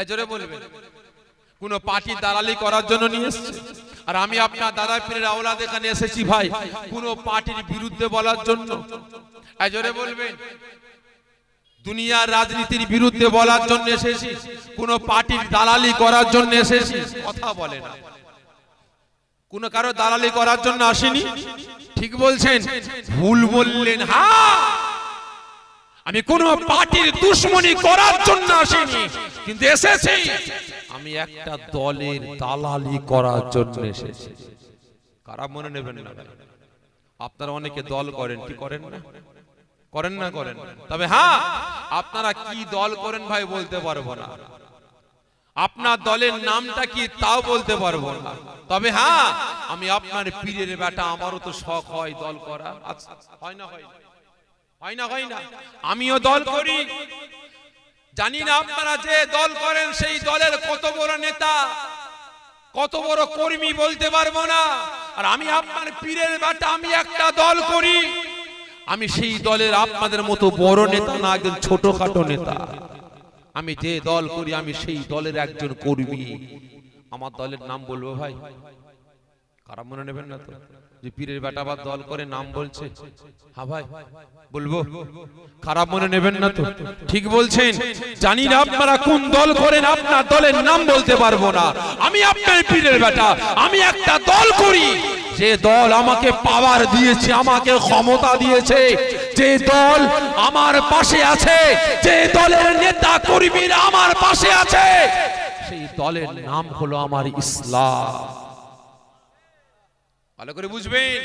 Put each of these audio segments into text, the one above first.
জোরে বলবেন। কোন পার্টি দালালি করার জন্য নিয়ে এসেছে, আর আমি আপনার দাদা পীরের আওলাদ এখানে এসেছি ভাই কোন পার্টির বিরুদ্ধে বলার জন্য। জোরে বলবেন। দুনিয়ার রাজনীতির বিরুদ্ধে বলার জন্য এসেছি, কোন পার্টির দালালি করার জন্য এসেছি। কথা বলে না, কোন কারো দালালি করার জন্য আসেনি। ঠিক বলছেন? ভুল বললেন। হ্যাঁ, আমি কোন পার্টির দুশমনি করার জন্য আসিনি, কিন্তু এসেছি আমি একটা দলের দালালি করার জন্য এসেছি। খারাপ মনে নেবেন না। আপনারা অনেকে দল করেন, কি করেন না? করেন না? করেন। তবে হ্যাঁ, আপনারা কি দল করেন ভাই বলতে পারবো না, আপনার দলের নামটা কি তাও বলতে পারবো না। তবে হ্যাঁ, আমি আপনার পীরের বেটা, আমারও তো শখ হয় দল করা। আচ্ছা, হয় না? হয় না? হয় না? হয় না? আমিও দল করি। জানি না আপনারা যে দল করেন সেই দলের কত বড় নেতা, কত বড় কর্মী বলতে পারবো না। আর আমি আপনার পীরের বেটা, আমি একটা দল করি। আমি সেই দলের আপনাদের মতো বড় নেতা না, একজন ছোটখাটো নেতা। আমি যে দল করি আমি সেই দলের একজন কর্মী। আমার দলের নাম বলবো ভাই? খারাপ মনে নেবেন না তো যে পীরের বেটা আবার দল করে নাম বলছে? হ্যাঁ ভাই বলবো, খারাপ মনে নেবেন না তো? ঠিক বলছেন। জানি না আপনারা কোন দল করেন, আপনার দলের নাম বলতে পারবো না। আমি আপনার পীরের বেটা, আমি একটা দল করি। যে দল আমাকে পাওয়ার দিয়েছে, আমাকে ক্ষমতা দিয়েছে, যে দল আমার পাশে আছে, যে দলের নেতা কর্মীরা আমার পাশে আছে, সেই দলের নাম হলো আমার ইসলাম। ভালো করে বুঝবেন।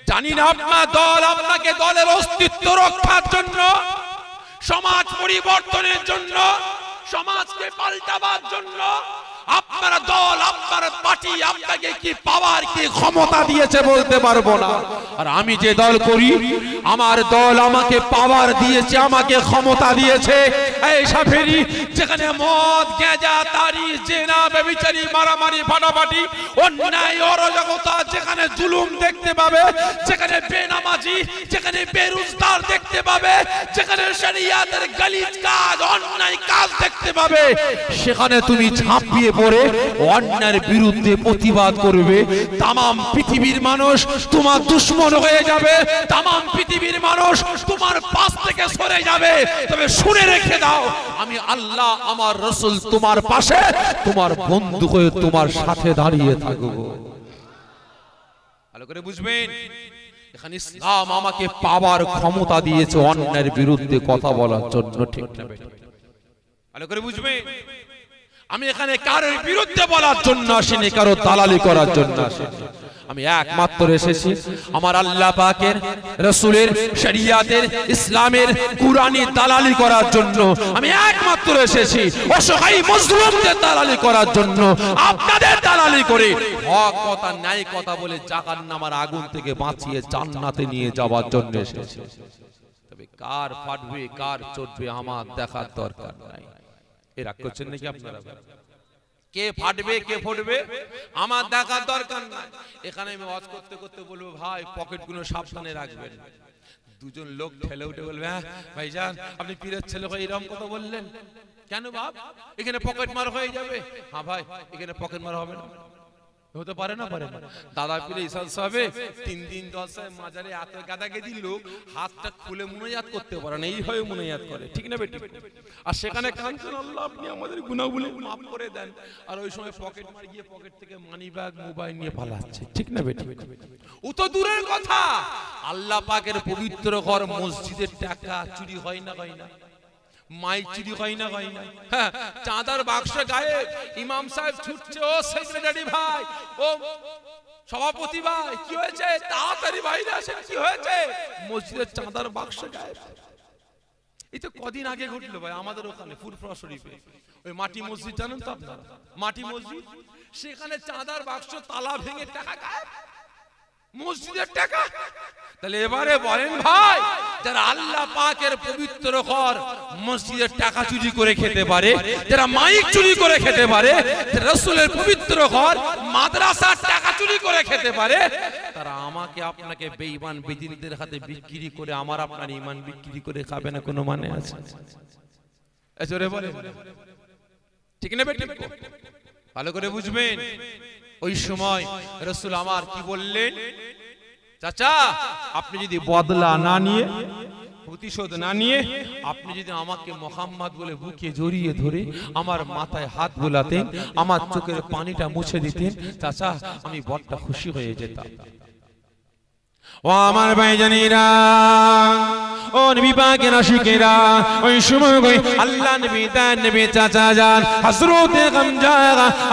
জানি না আপনার দল আপনাকে দলের অস্তিত্ব রক্ষার জন্য, সমাজ পরিবর্তনের জন্য, সমাজকে পাল্টাবার জন্য আপনারা দল, আপনার পার্টি আপনাকে কি পাওয়ার, কি ক্ষমতা দিয়েছে বলতে পারবো না। আর আমি যে দল করি, আমার দল আমাকে পাওয়ার দিয়েছে, আমাকে ক্ষমতা দিয়েছে। এই সাফেরি যেখানে মদ, গাঁজা, তারি, জেনা, ব্যভিচারী, মারামারি, ফাটাফাটি, অন্যায়, অরাজকতা, যেখানে জুলুম দেখতে পাবে, যেখানে বেনামাজি, যেখানে বেরোজগার দেখতে পাবে, যেখানে শরিয়াতের গালিজ কাজ, অন্যায় কাজ দেখতে পাবে, সেখানে তুমি ঝাঁপিয়ে পড়ে অন্যায়ের বিরুদ্ধে প্রতিবাদ করবে। তামাম পৃথিবীর মানুষ তোমার দুশমন হয়ে যাবে, তামাম পৃথিবীর মানুষ তোমার পাশ থেকে সরে যাবে। তবে শুনে রেখে দাও, আমি আল্লাহ, আমার রাসূল তোমার পাশে, তোমার বন্ধু হয়ে তোমার সাথে দাঁড়িয়ে থাকবো। ভালো করে বুঝবেন। এখানে ইসলাম আমাকে পাওয়ার ক্ষমতা দিয়েছে অন্যায়ের বিরুদ্ধে কথা বলার জন্য। ঠিক না? ভালো করে বুঝবেন। আমি এখানে কারোর বিরুদ্ধে বলার জন্য আসিনি, কারো দালালি করার জন্য আসিনি। আমি একমাত্র এসেছি আমার আল্লাহ পাকের, রাসূলের, শরিয়াতের, ইসলামের, কুরআনি দালালি করার জন্য। আমি একমাত্র এসেছি অসহায় মুসলিমদের দালালি করার জন্য। আপনাদের দালালি করে হক কথা, ন্যায় কথা বলে জাহান্নামের আগুন থেকে বাঁচিয়ে জান্নাতে নিয়ে যাওয়ার জন্য এসেছি। তবে কার ফাটবে, কার চটবে আমার দেখার দরকার নাই। এরা করছেন নাকি আপনারা? কে ফাটবে, কে ফুটবে আমার দেখার দরকার নাই। এখানে আমি ওয়াজ করতে করতে বলবো, ভাই পকেটগুলো সাবধানে রাখবেন। দুজন লোক ঠেলে উঠে বলবে, হ্যাঁ ভাইজান আপনি পীরের ছেলে হয়ে এরকম কথা বললেন কেন বাপ? এখানে পকেট মার হয়ে যাবে। হ্যাঁ ভাই, এখানে পকেট মার হবে না, হতে পারে না? পারে না। দাদা পীরে ইসাল সাহেব 3 দিন 10 মাজারে এত গাদাগেদি লোক হাতটা খুলে মুনাজাত করতে পারে না, এইভাবে মুনাজাত করে। ঠিক না বেটি? আর সেখানে কাঁদছেন, আল্লাহ আপনি আমাদের গুনাহগুলো মাফ করে দেন। আর ওই সময় পকেট মার গিয়ে পকেট থেকে মানি ব্যাগ, মোবাইল নিয়ে পালাচ্ছে। ঠিক না বেটি? ও তো দূরের কথা, আল্লাহ পাকের পবিত্র ঘর মসজিদের টাকা চুরি হয় না? হয় না? মাইক চুরি হয় না? হয় না? হ্যাঁ, চাঁদার বাক্স গায়েব। ইমাম সাহেব ছুটছে, ও সেক্রেটারি ভাই, ও সভাপতি ভাই, কি হয়েছে? তাড়াতাড়ি বাইরে আসেন, কি হয়েছে? মসজিদের চাঁদার বাক্স গায়েব। এই তো কদিন আগে ঘটলো ভাই আমাদের ওখানে ফুরফুরা শরীফে, ওই মাটি মসজিদ জানেন তো আপনারা? মাটি মসজিদ, সেখানে চাঁদার বাক্স তালা ভেঙে টাকা গায়েব, মসজিদের টাকা। তাহলে এবারে বলেন ভাই, যারা আল্লাহ পাকের পবিত্র ঘর মসজিদের টাকা চুরি করে খেতে পারে, যারা মাইক চুরি করে খেতে পারে, যারা রাসূলের পবিত্র ঘর মাদ্রাসার টাকা চুরি করে খেতে পারে, তারা আমাকে আপনাকে বেঈমান বেদিনদের হাতে বিক্রি করে আমার আপনার ঈমান বিক্রি করে খাবে না? কোনো মানে আছে? জোরে বলে ঠিক না বেঠিক? ভালো করে বুঝবেন। ওই সময় রাসূল আমার কি বললেন, চাচা আপনি যদি বদলা না নিয়ে, প্রতিশোধ না নিয়ে, আপনি যদি আমাকে মুহাম্মদ বলে বুকে জড়িয়ে ধরে আমার মাথায় হাত বুলাতেন, আমার চোখের পানিটা মুছে দিতেন, চাচা আমি বড় খুশি হয়ে যেতাম। ও আমার ভাইজানেরা, ও নবী পাকের আশিকেরা, ওই সময় কই আল্লাহ নবী তার নবী চাচা যান হযরতে হামজা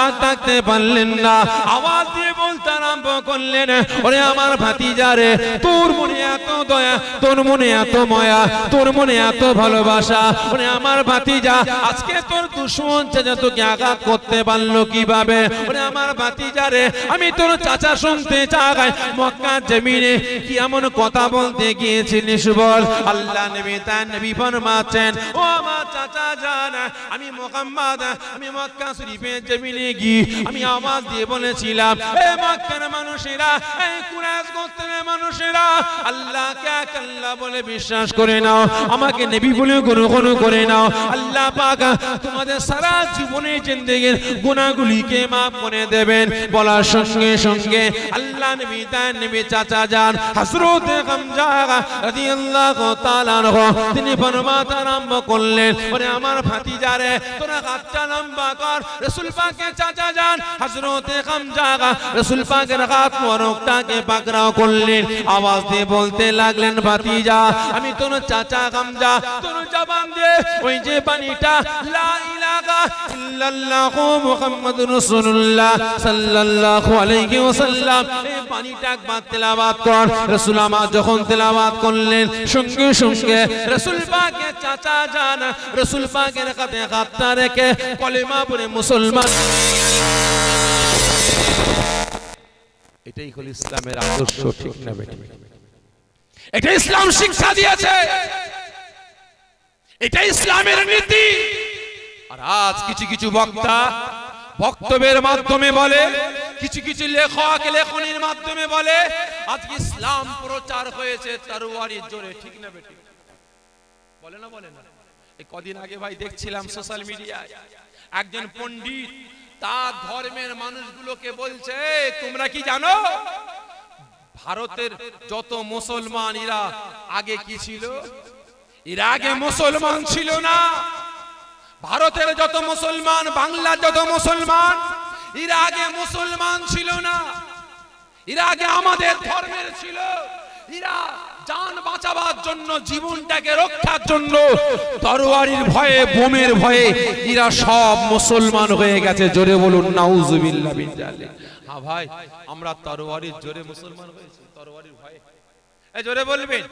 আর থাকতে পারলেন না, আওয়াজ দিয়ে বলতে আরম্ভ করলেন, ওরে আমার ভাতিজা রে, তোর মনে এত দয়া, তোর মনে এত মায়া, তোর মনে এত ভালোবাসা, ওরে আমার ভাতিজা আজকে তোর দুশমন চাচা তোকে আঘাত করতে পারলো কিভাবে? ওরে আমার ভাতিজা রে, আমি তোর চাচা শুনতে চাই মক্কা জমিনে কি এমন কথা বলতে গিয়েছিলিস বল? আল্লাহ নবী তার নবী ফরমাচ্ছেন, ও আমার চাচা জান, আমি মুহাম্মদ, আমি মক্কা শরীফে জমিনে গিয়ে আমি আওয়াজ দিয়ে বলেছিলাম, এ মক্কার মানুষেরা, এই কুরাইশ গোত্রের মানুষেরা, আল্লাহকে এক আল্লাহ বলে বিশ্বাস করে নাও, আমাকে নবী বলে গ্রহণ করে নাও, আল্লাহ পাক তোমাদের সারা জীবনের জিন্দেগির গুনাহগুলিকে maaf করে দেবেন। বলার সঙ্গে সঙ্গে আল্লাহ নবী তার নবী চাচা যান হযরতে হামজা রাদিয়াল্লাহু তাআলা আনহু তিনি ফরমাতে আরম্ভ করলেন, ওরে আমার ভাতিজা রে, তোরা হাতটা লম্বা কর। রাসূল পাকের চাচা যান হযরতে হামজা রাসূল পাকের হাত মোবারকটাকে পাকড়াও করলেন, আওয়াজ দিয়ে বলতে লাগলেন, ভাতিজা আমি তোর চাচা হামজা, তোর জবান দিয়ে ওই যে বাণীটা লা ইলাহা ইল্লাল্লাহু মুহাম্মাদুর রাসূলুল্লাহ সাল্লাল্লাহু আলাইহি ওয়াসাল্লাম, এই বাণীটা একবার তেলাওয়াত কর। রাসূল আমার যখন তেলাওয়াত করলেন, সঙ্গে সঙ্গে রাসূল পাকের চাচা যান রাসূল পাকের হাতে হাতটা রেখে কলেমা পড়ে মুসলমান। এটাই হলো ইসলামের আদর্শ, ঠিক না বেঠিক? এটা ইসলাম শিক্ষা দিয়েছে, এটা ইসলামের নীতি। আর আজ কিছু কিছু বক্তা বক্তব্যের মাধ্যমে বলে, কিছু কিছু লেখক লেখনির মাধ্যমে বলে আজকে ইসলাম প্রচার হয়েছে তরবারির জোরে, ঠিক না বেঠিক? বলে না, বলে না? এই কদিন আগে ভাই দেখছিলাম সোশ্যাল মিডিয়ায় একজন পণ্ডিত তার ধর্মের মানুষগুলোকে বলছে, তোমরা কি জানো ভারতের যত মুসলমান এরা আগে কি ছিল? এরা আগে মুসলমান ছিল না। ভারতের যত মুসলমান, বাংলার যত মুসলমান, এরা আগে মুসলমান ছিল না, এরা আগে আমাদের ধর্মের ছিল। এরা জান বাঁচাবার জন্য, জীবনটাকে রক্ষার জন্য তরবারির ভয়ে, বোমের ভয়ে এরা সব মুসলমান হয়ে গেছে। জোরে বলুন নাউজুবিল্লাহ মিন যালিক। হ্যাঁ ভাই, আমরা তরবারির জোরে মুসলমান হয়েছি, তরবারির ভয়ে। এই জোরে বলবেন,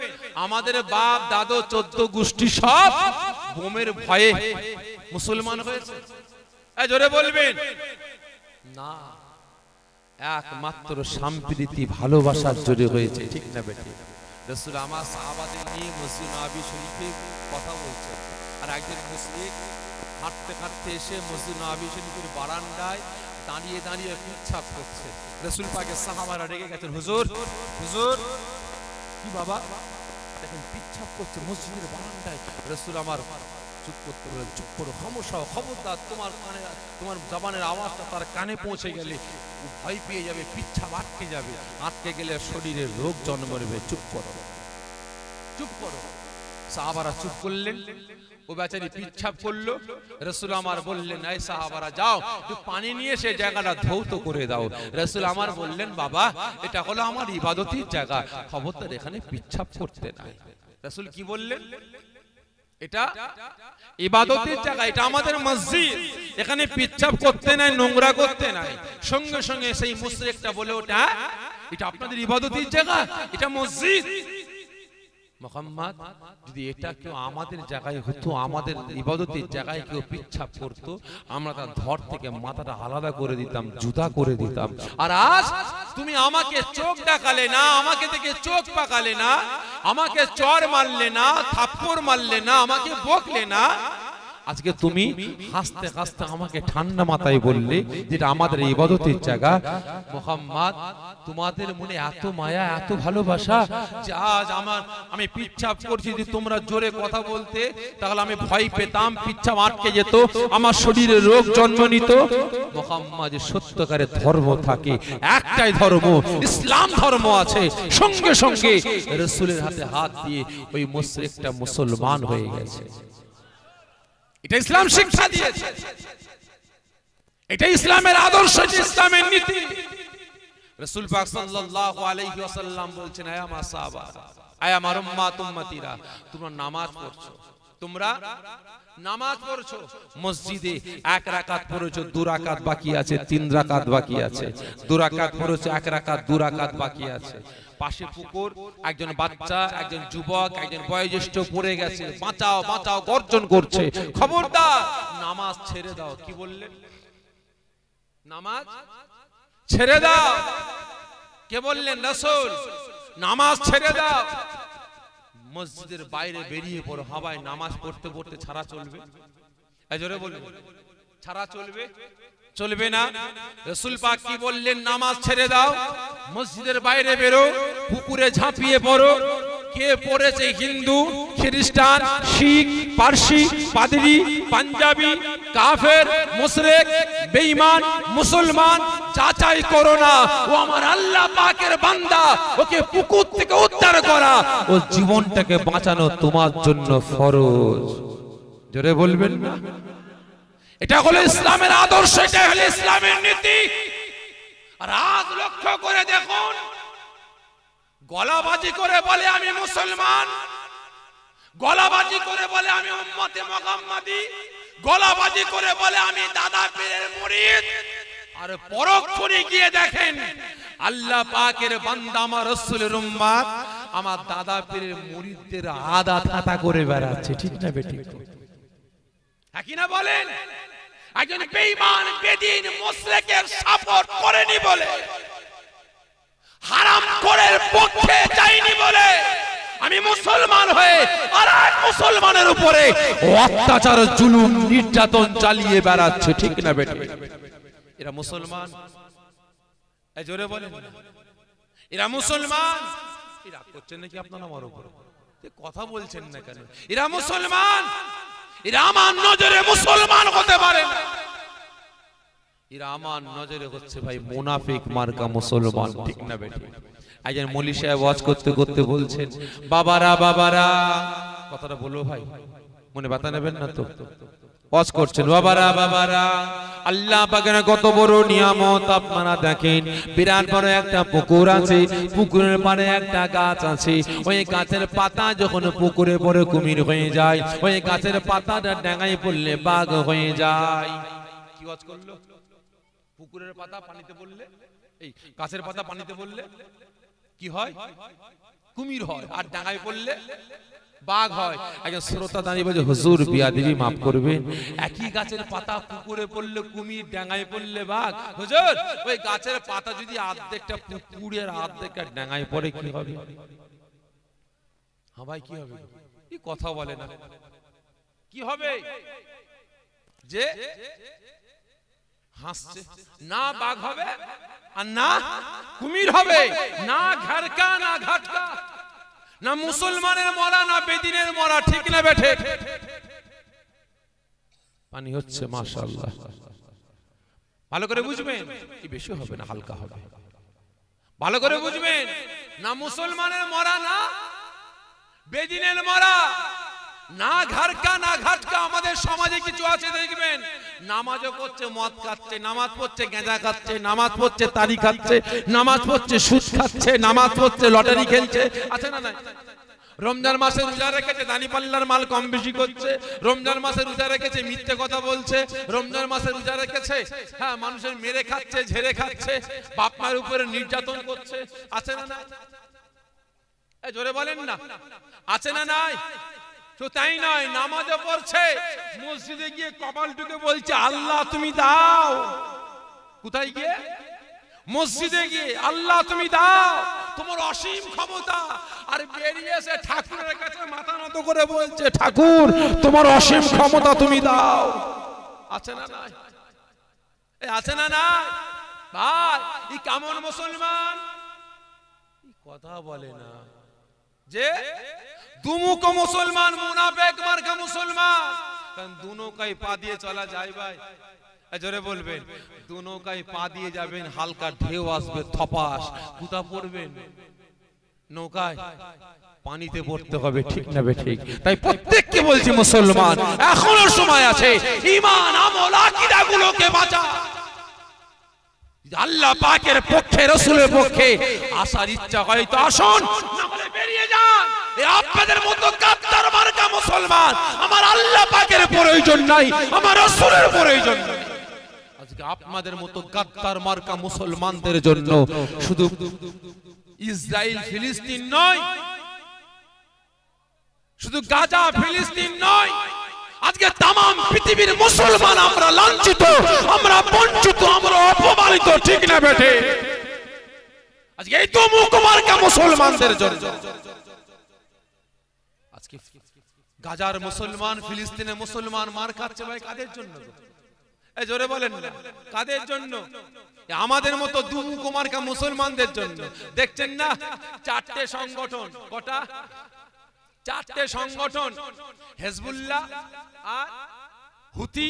আমাদের বাপ দাদু 14 গোষ্ঠী সব বোমের ভয়ে মুসলমান হয়েছে। এই জোরে বলবেন না, একমাত্র সম্প্রীতি ভালোবাসার জোরে হয়েছে, ঠিক না বেঠিক? রাসূল আমার সাহাবাদের নিয়ে মসজিদ নববী শরীফে কথা বলছে, আর একজন মুশরিক হাঁটতে হাঁটতে এসে মসজিদ নববী শরীফের বারান্দায় দাঁড়িয়ে দাঁড়িয়ে পিচ্ছাপ করছে। রাসূল পাকের সাহাবারা রেগে গেছেন, হুজুর হুজুর কি বাবা, দেখেন পিচ্ছাপ করছে মসজিদের বারান্দায়। রাসূল আমার চুপ করতে বলে, চুপ করো, খামোশ হও, খবরদার তোমার কানে, তোমার জবানের আওয়াজটা তার কানে পৌঁছে গেলে ভয় পেয়ে যাবে, পিচ্ছাপ আটকে যাবে, আটকে গেলে শরীরের রোগ জন্ম নেবে, চুপ করো, চুপ করো। সাহাবারা চুপ করলেন, ও বেচারি পিচ্ছাপ করলো। রাসূল আমার বললেন, এই সাহাবারা যাও একটু পানি নিয়ে সে জায়গাটা ধৌত করে দাও। রাসূল আমার বললেন, বাবা এটা হলো আমার ইবাদতের জায়গা, খবরদার এখানে পিচ্ছাপ করতে নাই। রাসূল কি বললেন? এটা ইবাদতের জায়গা, এটা আমাদের মসজিদ, এখানে পিচ্ছাপ করতে নাই, নোংরা করতে নাই। সঙ্গে সঙ্গে সেই মুশরিকটা বলে ওঠে, এটা আপনাদের ইবাদতের জায়গা, এটা মসজিদ। মুহাম্মদ যদি এটা কেউ আমাদের জায়গায় হতো, আমাদের ইবাদতের জায়গায় কেউ পিচ্ছাপ করতো, আমরা তার ধর থেকে মাথাটা আলাদা করে দিতাম, জুতা করে দিতাম। আর আজ তুমি আমাকে চোখ দেখালে না, আমাকে দেখে চোখ পাকালে না, আমাকে চর মারলে না, থাপ্পড় মারলে না, আমাকে বকলে না, আজকে তুমি হাসতে হাসতে আমাকে ঠান্ডা মাথায় বললে যেটা আমাদের ইবাদতের জায়গা, মুহাম্মদ তোমাদের মনে এত মায়া এত ভালোবাসা যে আজ আমি পিচ্ছাপ করছি, যদি তোমরা জোরে কথা বলতে তাহলে আমি ভয় পেতাম, পিচ্ছাপ আটকে যেত, আমার শরীরে রোগ জন্ম নিত। মুহাম্মদ সত্যকারের ধর্ম থাকে একটাই ধর্ম, ইসলাম ধর্ম আছে। সঙ্গে সঙ্গে রাসূলের হাতে হাত দিয়ে ওই মুশরিকটা মুসলমান হয়ে গেছে। এটা ইসলাম শিক্ষা দিয়েছে, এটা ইসলামের আদর্শ, ইসলামের নীতি। রাসূল পাক সাল্লাল্লাহু আলাইহি ওয়াসাল্লাম বলছেন, আয় আমার সাহাবা, আয় আমার উম্মত উম্মতিরা, তোমরা নামাজ পড়ছো, তোমরা নামাজ পড়ছো, মসজিদে এক রাকাত পড়েছো, 2 রাকাত বাকি আছে, 3 রাকাত বাকি আছে, 2 রাকাত পড়েছো, 1 রাকাত 2 রাকাত বাকি আছে। পাশে পুকুর, একজন বাচ্চা, একজন যুবক, একজন বয়োজ্যেষ্ঠ পড়ে গেছে, বাঁচাও বাঁচাও গর্জন করছে, খবরদার নামাজ ছেড়ে দাও। কি বললেন? নামাজ ছেড়ে দাও। কে বললেন? রাসূল। নামাজ ছেড়ে দাও। মসজিদের বাইরে বেরিয়ে পড়ো, হাওয়ায় নামাজ পড়তে পড়তে ছাড়া চলবে? জোরে বলুন, ছাড়া চলবে? চলবে না। রাসূল পাক কি বললেন? নামাজ ছেড়ে দাও, মসজিদের বাইরে বেরো, পুকুরে ঝাঁপিয়ে পড়ো। কে পড়েছে? হিন্দু, খ্রিস্টান, শিখ, পারসি, পাদ্রী, পাঞ্জাবি, কাফের, মুশরিক, বেঈমান, মুসলমান, যাচাই করো না। ও আমার আল্লাহ পাকের বান্দা, ওকে পুকুর থেকে উদ্ধার করা, ও জীবনটাকে বাঁচানো তোমার জন্য ফরজ। জোরে বলবেন না? এটা হলো ইসলামের আদর্শ, এটা হলো ইসলামের নীতি। আর আজ লক্ষ্য করে দেখুন, গলাবাজি করে বলে আমি মুসলমান, গলাবাজি করে বলে আমি উম্মতে মুহাম্মাদি, গলাবাজি করে বলে আমি দাদা পীরের মুরিদ। আর পরক্ষণে গিয়ে দেখেন আল্লাহ পাকের বান্দা, আমার রাসূলের উম্মত, আমার দাদা পীরের মুরিদদের আদা থাতা করে বেড়াচ্ছে। ঠিক না বেঠিক? হ্যাঁ কি না বলেন? একজন বেঈমান বেদিন মুশরিকের সাপোর্ট করেনি বলে, হারাম করার পক্ষে যায়নি বলে, আমি মুসলমান হয়ে আর এক মুসলমানের উপরে অত্যাচার, জুলুম, নির্যাতন চালিয়ে বেড়াচ্ছে। ঠিক না বেঠিক? এরা মুসলমান? এই জোরে বলেন, এরা মুসলমান? এরা করছেন নাকি আপনারা আমার উপর? কথা বলছেন না কেন? এরা মুসলমান? এরা আমার নজরে মুসলমান হতে পারে না। এরা আমার নজরে হচ্ছে ভাই মুনাফিক মার্কা মুসলমান। ঠিক না বেঠিক? একজন মৌলী সাহেব ওয়াজ করতে করতে বলছেন, বাবারা বাবারা, কথাটা বলবো ভাই, মনে বাতা নেবেন না তো? ওয়াজ করছেন, বাবারা বাবারা, আল্লাহ পাকের কত বড় নিয়ামত আপনারা দেখেন। বিরাট বড় একটা পুকুর আছে, পুকুরের পাড়ে একটা গাছ আছে। ওই গাছের পাতা যখন পুকুরে পড়ে কুমির হয়ে যায়, ওই গাছের পাতাটা ডাঙায় পড়লে বাঘ হয়ে যায়। কি ওয়াজ করলো? পুকুরের পাতা পানিতে পড়লে, এই গাছের পাতা পানিতে পড়লে কি হয়? কুমির হয়। আর ডাঙায় পড়লে বাঘ হয়। একজন শ্রোতা দাঁড়িয়ে বলছে, হুজুর বিয়াদবি মাফ করবেন, একই গাছের পাতা পুকুরে পড়লে কুমির, ডাঙায় পড়লে বাঘ। হুজুর ওই গাছের পাতা যদি অর্ধেকটা পুকুরের অর্ধেকটা ডাঙায় পড়ে কি হবে? হ্যাঁ ভাই কি হবে? কি কথা বলে না? কি হবে? যে হাসছে, না বাঘ হবে আর না কুমির হবে, না ঘাড়কা না ঘাটকা, না মুসলমানের মরা না বেদিনের মরা। ঠিক না বেঠে? পানি হচ্ছে মাশাআল্লাহ, ভালো করে বুঝবেন, কি বেশি হবে না হালকা হবে, ভালো করে বুঝবেন। না মুসলমানের মরা না বেদিনের মরা, না ঘাড়কা না ঘাটকা। আমাদের সমাজে কিছু আছে দেখবেন, নামাজও পড়ছে, মদ খাচ্ছে, নামাজ পড়ছে, গাঁজা খাচ্ছে, নামাজ পড়ছে, তারি খাচ্ছে, নামাজ পড়ছে, সুদ খাচ্ছে, নামাজ পড়ছে, লটারি খেলছে। আছে না নাই? রমজান মাসে রোজা রেখেছে, দানি পাল্লার মাল কম বেশি করছে। রমজান মাসে রোজা রেখেছে, মিথ্যে কথা বলছে। রমজান মাসে রোজা রেখেছে, হ্যাঁ মানুষের মেরে খাচ্ছে, ঝেড়ে খাচ্ছে, বাপ মায়ের উপরে নির্যাতন করছে। আছে না নাই? এই জোরে বলেন না, আছে না নাই? তো তাই নয়, নামাজও পড়ছে, মসজিদে গিয়ে কপাল টুকে বলছে আল্লাহ তুমি দাও। কোথায় গিয়ে? মসজিদে গিয়ে আল্লাহ তুমি দাও। তোমার অসীম ক্ষমতা, আর বেরিয়ে এসে ঠাকুরের কাছে মাথা নত করে বলছে ঠাকুর তোমার অসীম ক্ষমতা তুমি দাও। আছে না নাই? আছে না নাই? ভাই এই কেমন মুসলমান? কথা বলে না যে দুমুখ মুসলমান, মুনাফিক মার্কা মুসলমান। কারণ দুনৌকায় পা দিয়ে চলা যায় ভাই, জোরে বলবেন। দুনৌকায় পা দিয়ে যাবেন, হালকা ঢেউ আসবে, থপাস, কোথা পড়বেন? নৌকায় পানিতে পড়তে হবে, ঠিক না বে ঠিক? তাই প্রত্যেককে বলছি মুসলমান এখনো সময় আছে, ঈমান আমল আকীদা গুলোকে বাঁচা। আল্লাহ পাকের পক্ষে, রাসূলের পক্ষে আসার ইচ্ছা হয় তো আসুন, না হলে বেরিয়ে যান। এই আপনাদের মতো গাদ্দার মার্কা মুসলমান আমার আল্লাহ পাকের প্রয়োজন নাই, আমার রাসূলের প্রয়োজন নাই। আজকে আপনাদের মতো গাদ্দার মার্কা মুসলমানদের জন্য শুধু ইসরায়েল ফিলিস্তিন নয়, শুধু গাজা ফিলিস্তিন নয়, আজকে তাম পৃথিবীর মুসলমান আমরা লাঞ্ছিত, আমরা বঞ্চিত, আমরা অপমানিত, ঠিক না বেঠে? আজকে এই তো মুখমার্কা মুসলমানদের জন্য। আজকে গাজার মুসলমান, ফিলিস্তিনের মুসলমান মার খাচ্ছে ভাই কাদের জন্য? এই জোরে বলেন না, কাদের জন্য? আমাদের মতো দুমুখমার্কা মুসলমানদের জন্য। দেখছেন না চারটে সংগঠন, কটা? চারটে সংগঠন, হিজবুল্লাহ আর হুতি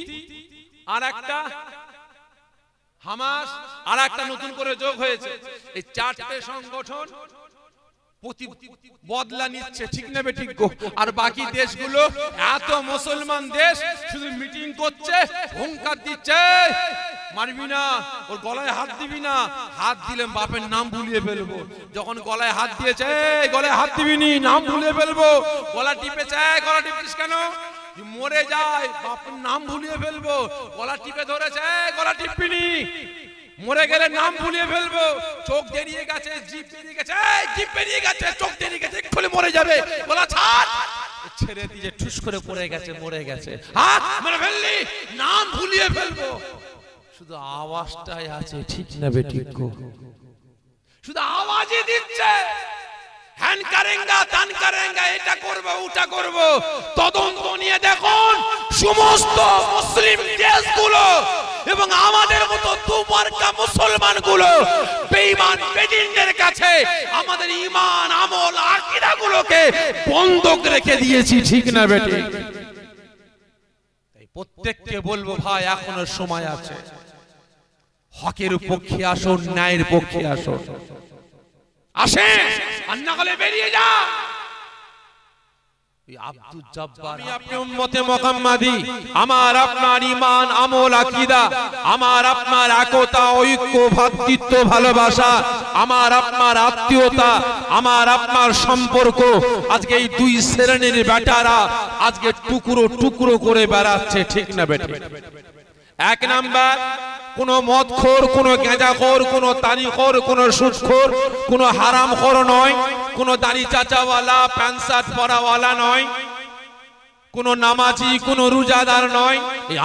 আর একটা হামাস আর একটা নতুন করে যোগ হয়েছে। এই চারটে সংগঠন বদলা নিচ্ছে, ঠিক না বে ঠিক? আর বাকি দেশগুলো, এত মুসলমান দেশ, শুধু মিটিং করছে, হুঙ্কার দিচ্ছে মারবি না, ওর গলায় হাত দিবি না, হাত দিলে বাপের নাম ভুলিয়ে ফেলবো। যখন গলায় হাত দিয়েছে, গলায় হাত দিবি নি, নাম ভুলিয়ে ফেলবো। গলা টিপেছে, গলা টিপিস কেন? মরে যায়, বাপের নাম ভুলিয়ে ফেলবো। গলা টিপে ধরেছে, গলা টিপবি নি, মরে গেলে নাম ভুলিয়ে ফেলবো। চোখ বেরিয়ে গেছে, জিভ বেরিয়ে গেছে, জিভ বেরিয়ে গেছে, চোখ বেরিয়ে গেছে, খুলে মরে যাবে, গলা ছাড়, ছেড়ে দিয়ে ঠুস করে পড়ে গেছে, মরে গেছে। হ্যাঁ মেরে ফেললি, নাম ভুলিয়ে ফেলবো, শুধু আওয়াজটাই আছে, ঠিক না বে ঠিক? শুধু আওয়াজই দিচ্ছে, হ্যান করেঙ্গা তান করেঙ্গা, এটা করব ওটা করব। তদন্ত নিয়ে দেখুন সমস্ত মুসলিম দেশগুলো এবং আমাদের মতো দুমার্কা মুসলমানগুলো বেঈমান বেদিনদের কাছে আমাদের ঈমান আমল আকীদা গুলোকে বন্ধক রেখে দিয়েছি, ঠিক না বেটি? তাই প্রত্যেককে বলবো ভাই এখনো সময় আছে, হকের পক্ষে আসুন, ন্যায়ের পক্ষে আসুন, আসেন, আর না হলে বেরিয়ে যান। আব্দুল জব্বার, আমি আপনি উম্মতে মুহাম্মাদি, আমার আপনার ঈমান আমল আকীদা, আমার আপনার একতা, ঐক্য, ভ্রাতৃত্ব, ভালোবাসা, আমার আপনার আত্মীয়তা, আমার আপনার সম্পর্ক, আজকে এই দুই শ্রেণীর বেটারা আজকে টুকরো টুকরো করে বেড়াচ্ছে, ঠিক না বেটি? এক নাম্বার, কোন মদখোর, কোন গাঁজাখোর, কোন তানিখোর, কোন সুদখোর, কোন হারামখোর নয়, কোন দাড়ি চাচাওয়ালা, প্যান্ট শার্ট পরাওয়ালা নয়, কোন নামাজি, কোন রোজাদার নয়।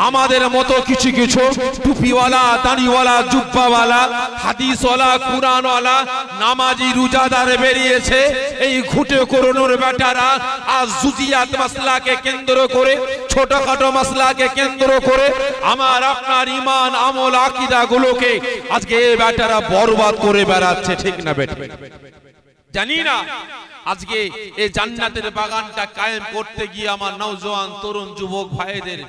আমাদের মতো কিছু কিছু টুপিওয়ালা, দাড়িওয়ালা, জুব্বাওয়ালা, হাদিসওয়ালা, কুরআনওয়ালা, নামাজি, রোজাদার বেরিয়েছে। এই ঘুটে করোনোর বেটারা আজ জুজিয়াত মাসলাকে কেন্দ্র করে, ছোটখাটো মাসলাকে কেন্দ্র করে আমার আপনার ঈমান আমল আকীদা গুলোকে আজকে এই বেটারা বরবাদ করে বেড়াচ্ছে, ঠিক না বেটা? জানি না আজকে এই জান্নাতের বাগানটা কায়েম করতে গিয়ে আমার নওজোয়ান তরুণ যুবক ভাইদের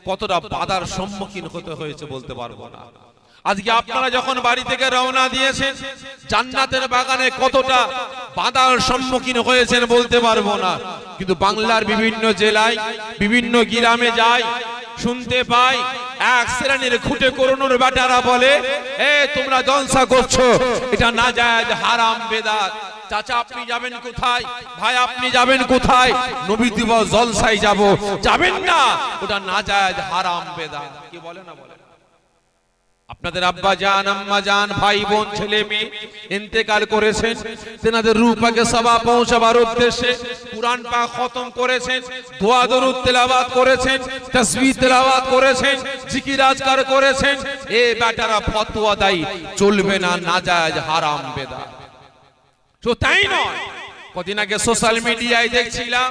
কতটা বাধার সম্মুখীন হতে হয়েছে বলতে পারবো না। আজকে আপনারা যখন বাড়ি থেকে রওনা দিয়েছেন, জান্নাতের বাগানে কতটা বাধার সম্মুখীন হয়েছেন বলতে পারবো না। কিন্তু বাংলার বিভিন্ন জেলায়, বিভিন্ন গ্রামে যাই, শুনতে পাই এক শ্রেণীর খুঁটে করোনোর বেটারা বলে, এ তোমরা জলসা করছো, এটা নাজায়েজ, হারাম, বেদাত। চাচা আপনি যাবেন কোথায়? ভাই আপনি যাবেন কোথায়? নবী দিবস জলসায় যাব। যাবেন না, ওটা নাজায়েজ, হারাম, বেদাত। কি বলে না বলে? আপনাদের আব্বা জান, আম্মা জান, ভাই বোন, ছেলে মেয়ে ইন্তেকাল করেছেন, তেনাদের রূহ পাকে সওয়াব পৌঁছাবার উদ্দেশ্যে কুরআন পাক খতম করেছেন, দোয়া দরুদ তেলাওয়াত করেছেন, তাসবিহ তেলাওয়াত করেছেন, জিকির আজকার করেছেন। এই বেটারা ফতোয়া দেয় চলবে না, নাজায়েজ, হারাম, বেদাত। তো তাই নয়, কদিন আগে সোশ্যাল মিডিয়ায় দেখছিলাম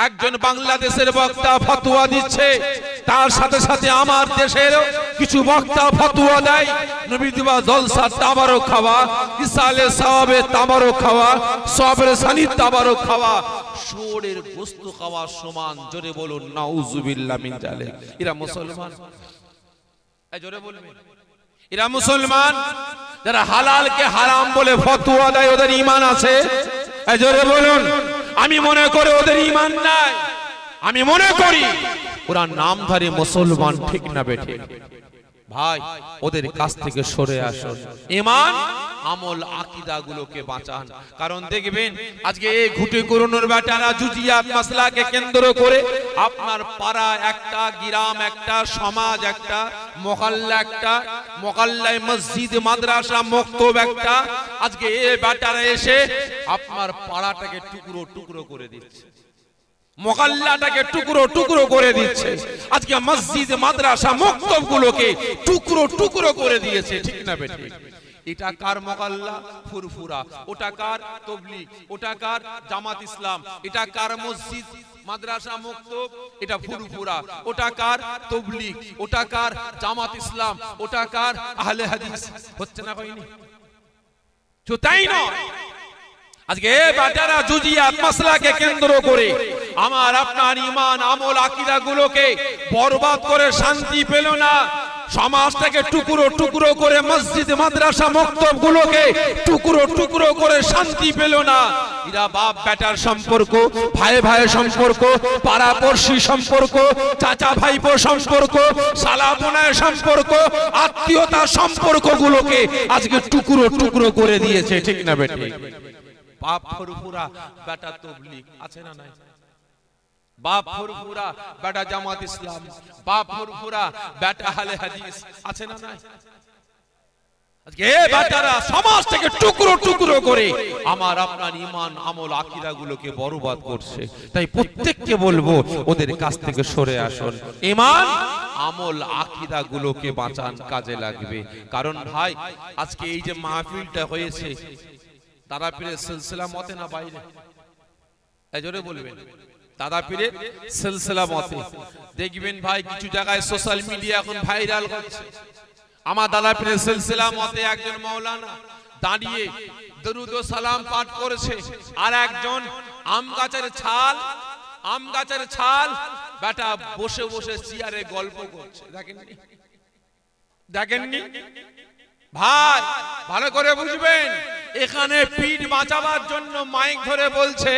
একজন বাংলাদেশের বক্তা ফতোয়া দিচ্ছে, তার সাথে সাথে আমার দেশের কিছু বক্তা ফতোয়া দেয় নবী দিবা জলসা তাবারক খাওয়া, ইসালে সাওয়াবে তাবারক খাওয়া, সবরে সানি তাবারক খাওয়া শুয়োরের গোশত খাওয়া সমান। জোরে বলুন নাউজুবিল্লাহ মিন জালিক। এরা মুসলমান? এই জোরে বলবেন, এরা মুসলমান? যারা হালালকে হারাম বলে ফতোয়া দেয় ওদের ঈমান আছে? এই জোরে বলুন। আমি মনে করি ওদের ঈমান নাই। আমি মনে করি ওরা নামধারী মুসলমান, ঠিক না বেঠে? ভাই ওদের কাছ থেকে সরে আসুন, ঈমান আমল আকীদা গুলোকে বাঁচান। কারণ দেখবেন আজকে এই ঘুটে করুণের বেটারা জুজিয়াত মাসলাকে কেন্দ্র করে আপনার পাড়া একটা, গ্রাম একটা, সমাজ একটা, মহল্লা একটা, মহল্লায় মসজিদ মাদ্রাসা মক্তব একটা, আজকে এই বেটারা এসে আপনার পাড়াটাকে টুকরো টুকরো করে দিচ্ছে, মহল্লাটাকে টুকরো টুকরো করে দিচ্ছে, আজকে মসজিদ মাদ্রাসা মক্তব গুলোকে টুকরো টুকরো করে দিয়েছে, ঠিক না বেঠিক? এটা কার মহল্লা? ফুরফুরা। ওটা কার? তবলিগ। ওটা কার? জামাত ইসলাম। এটা কার? মসজিদ মাদ্রাসা মক্তব। এটা ফুরফুরা। ওটা কার? তবলিগ। ওটা কার? জামাত ইসলাম। ওটা কার? আহলে হাদিস। হচ্ছে না হয়নি? তো তাই নয়, আজকে বাটারা জুজিয়াত মাসলাকে কেন্দ্র করে আমার আপনার ঈমান আমল আকীদা গুলোকে বরবাদ করে শান্তি পেল না, সমাজটাকে টুকরো টুকরো করে মসজিদ মাদ্রাসা মক্তব গুলোকে টুকরো টুকরো করে শান্তি পেল না। এরা বাপ বেটার সম্পর্ক, ভাই ভাইয়ের সম্পর্ক, পাড়া পড়শি সম্পর্ক, চাচা ভাইপো সম্পর্ক, শালা বোনের সম্পর্ক, আত্মীয়তার সম্পর্ক গুলোকে আজকে টুকরো টুকরো করে দিয়েছে, ঠিক না বেঠিক? বাপ ফুরফুরা বেটা তবলিগ আছে না নাই? বাপ ফুরফুরা বেটা জামাত ইসলাম, বাপ ফুরফুরা বেটা আহলে হাদিস আছে না নাই? আজকে এই বেটারা সমাজ থেকে টুকরো টুকরো করে আমার আপনার ঈমান আমল আকীদা গুলোকে বরবাদ করছে। তাই প্রত্যেককে বলবো ওদের কাছ থেকে সরে আসুন, ঈমান আমল আকীদা গুলোকে বাঁচান, কাজে লাগবে। কারণ ভাই আজকে এই যে মাহফিলটা হয়েছে দাদা পীরের সিলসিলা মতে না বাইরে? এই জোরে বলবেন, দাদা পীরের সিলসিলা মতে। দেখবেন ভাই কিছু জায়গায় সোশ্যাল মিডিয়া এখন ভাইরাল হচ্ছে, আমার দাদা পীরের সিলসিলা মতে একজন মাওলানা দাঁড়িয়ে দরুদ ও সালাম পাঠ করেছে, আর একজন আম গাছের ছাল বেটা বসে বসে চেয়ারে গল্প করছে। দেখেননি? দেখেননি? ভাই ভালো করে বুঝবেন, এখানে পীর বাঁচাবার জন্য মাইক ধরে বলছে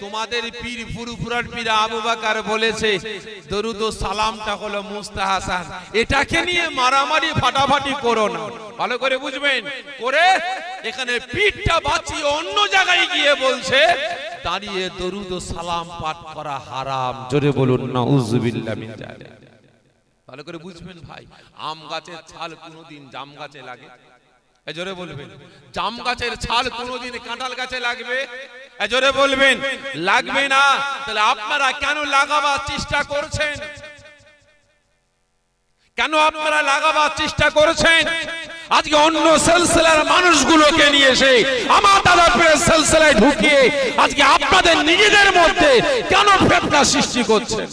তোমাদের পীর ফুরফুরার পীর আবু বকর বলেছে দরুদ ও সালামটা হলো মুস্তাহাসান, এটাকে নিয়ে মারামারি ফাটাফাটি করো না। ভালো করে বুঝবেন, করে এখানে পীরটা বাঁচিয়ে অন্য জায়গায় গিয়ে বলছে দাঁড়িয়ে দরুদ ও সালাম পাঠ করা হারাম। জোরে বলুন নাউজুবিল্লাহ মিন জালিক। ভালো করে বুঝবেন ভাই, আম গাছের ছাল কোনোদিন জাম গাছে লাগে? এজোরে বলবেন। জাম গাছের ছাল কোনোদিন কাঁঠাল গাছে লাগবে? এজোরে বলবেন লাগবে না। তাহলে আপনারা কেন লাগাবার চেষ্টা করছেন? কেন আপনারা লাগাবার চেষ্টা করছেন? আজকে অন্য সিলসিলার মানুষগুলোকে নিয়ে এসে আমার দাদা পীরের সিলসিলায় ঢুকিয়ে আজকে আপনাদের নিজেদের মধ্যে কেন ফিতনা সৃষ্টি করছেন?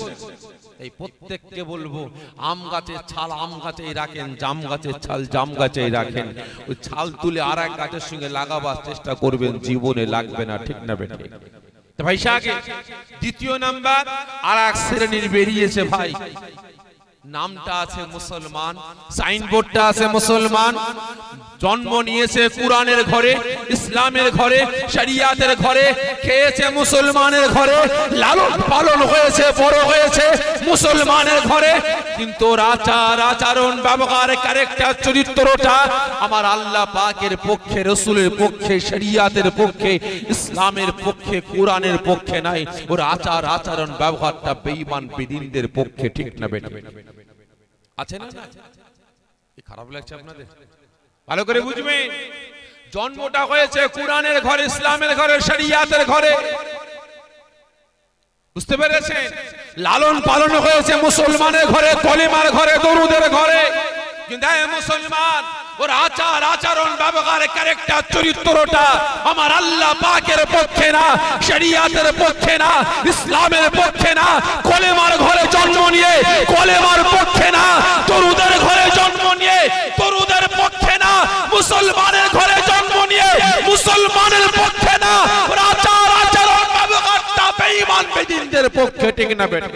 এই প্রত্যেককে বলবো আম গাছের ছাল আম গাছেই রাখেন, জাম গাছের ছাল জাম গাছেই রাখেন। ওই ছাল তুলে আর এক গাছের সঙ্গে লাগাবার চেষ্টা করবেন, জীবনে লাগবে না, ঠিক না বেঠিক? ভাই সাগে দ্বিতীয় নাম্বার আর এক শ্রেণীর বেরিয়েছে ভাই, নামটা আছে মুসলমান, সাইনবোর্ডটা আছে মুসলমান, জন্ম নিয়েছে কুরআনের ঘরে, ইসলামের ঘরে, শরিয়াতের ঘরে, খেয়েছে মুসলমানের ঘরে, লালন পালন হয়েছে, বড় হয়েছে মুসলমানের ঘরে, কিন্তু আচার আচরণ ব্যবহার ক্যারেক্টার চরিত্রটা আমার আল্লাহ পাকের পক্ষে, রাসূলের পক্ষে, শরিয়াতের পক্ষে, ইসলামের পক্ষে, কুরআনের পক্ষে নাই। ওর আচার আচরণ ব্যবহারটা বেঈমান বেদিনদের পক্ষে, ঠিক না বেঠিক? আছে না? খারাপ লাগছে আপনাদের? ভালো করে বুঝবেন, জন্মটা হয়েছে কুরআনের ঘরে, ইসলামের ঘরে, শরিয়াতের ঘরে, বুঝতে পেরেছেন? লালন পালন হয়েছে মুসলমানের ঘরে, কলিমার ঘরে, দরুদের ঘরে, কিন্তু এই মুসলমান ওর আচার আচরণ ব্যবহার ক্যারেক্টার চরিত্রটা আমার আল্লাহ পাকের পক্ষে না, শরিয়াতের পক্ষে না, ইসলামের পক্ষে না। কলেমার ঘরে জন্ম নিয়ে কলেমার পক্ষে না, দরুদের ঘরে জন্ম নিয়ে দরুদের পক্ষে না, মুসলমানের ঘরে জন্ম নিয়ে মুসলমানের পক্ষে না। ওর আচার আচরণ ব্যবহারটা বেঈমান বেদিনদের পক্ষে, ঠিক না বেটা?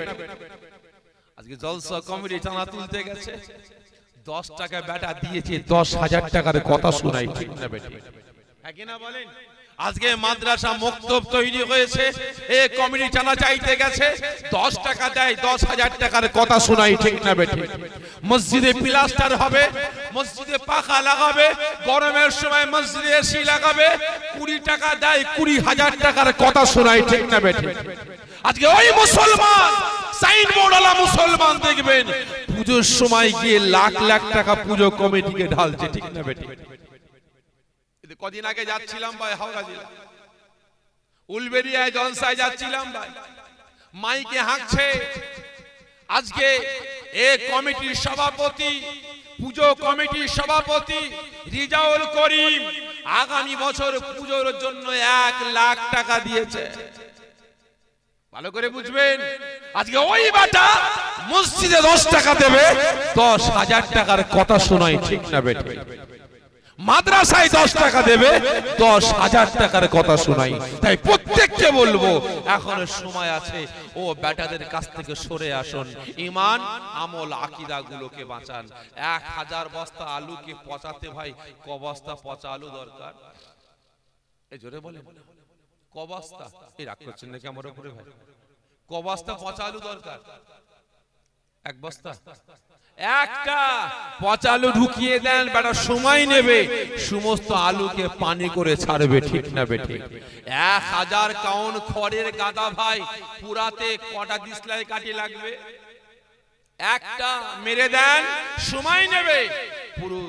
আজকে জলসা কমিটি টানা তুলতে গেছে, 10 টাকা বেটা দিয়েছে, 10,000 টাকার কথা শোনাই, ঠিক না বেটা? হ্যাঁ কি না বলেন? আজকে মাদ্রাসা মক্তব তৈরি হয়েছে, এই কমিটি টানা চাইতে গেছে, 10 টাকা দেয়, 10,000 টাকার কথা শোনাই, ঠিক না বেটা? মসজিদে প্লাস্টার হবে, মসজিদে পাখা লাগাবে, গরমের সময় মসজিদে এসি লাগাবে, 20 টাকা দেয়, 20,000 টাকার কথা শোনাই, ঠিক না বেটা? আজকে ওই মুসলমান সাইনবোর্ডওয়ালা মুসলমান দেখবেন পুজোর সময় গিয়ে লাখ লাখ টাকা পুজো কমিটিকে ঢালছে, ঠিক না বেটি? কদিন আগে যাচ্ছিলাম ভাই হাওড়া জেলা উলবেড়িয়ায় জলসায় যাচ্ছিলাম ভাই, মাইকে হাঁকছে। আজকে এই কমিটির সভাপতি, পুজো কমিটির সভাপতি রিজাউল করিম আগামী বছর পুজোর জন্য 1 লাখ টাকা দিয়েছে। ভালো করে বুঝবেন, আজকে ওই বাটা মসজিদে 10 টাকা দেবে, 10,000 টাকার কথা শোনাই, ঠিক না বেটা? মাদ্রাসায় 10 টাকা দেবে, 10,000 টাকার কথা শোনাই। তাই প্রত্যেককে বলবো এখনো সময় আছে, ও বেটাদের কাছ থেকে সরে আসুন, ঈমান আমল আকীদা গুলোকে বাঁচান। 1000 বস্তা আলুকে পচাতে ভাই ক বস্তা পচা আলু দরকার? এই জোরে বলেন, ক বস্তা? এই রাগ করছেন নাকি আমার উপরে ভাই? ক বস্তা পচা আলু দরকার? 1 বস্তা? একটা পচা আলু ঢুকিয়ে দেন, বেটা সময় নেবে, সমস্ত আলুকে পানি করে ছাড়বে, ঠিক না বেটি? 1000 কাউন খড়ের গাদা ভাই পুরাতে কটা দিসলাই কাটি লাগবে? একটা মেরে দেন, সময় নেবে, পুরো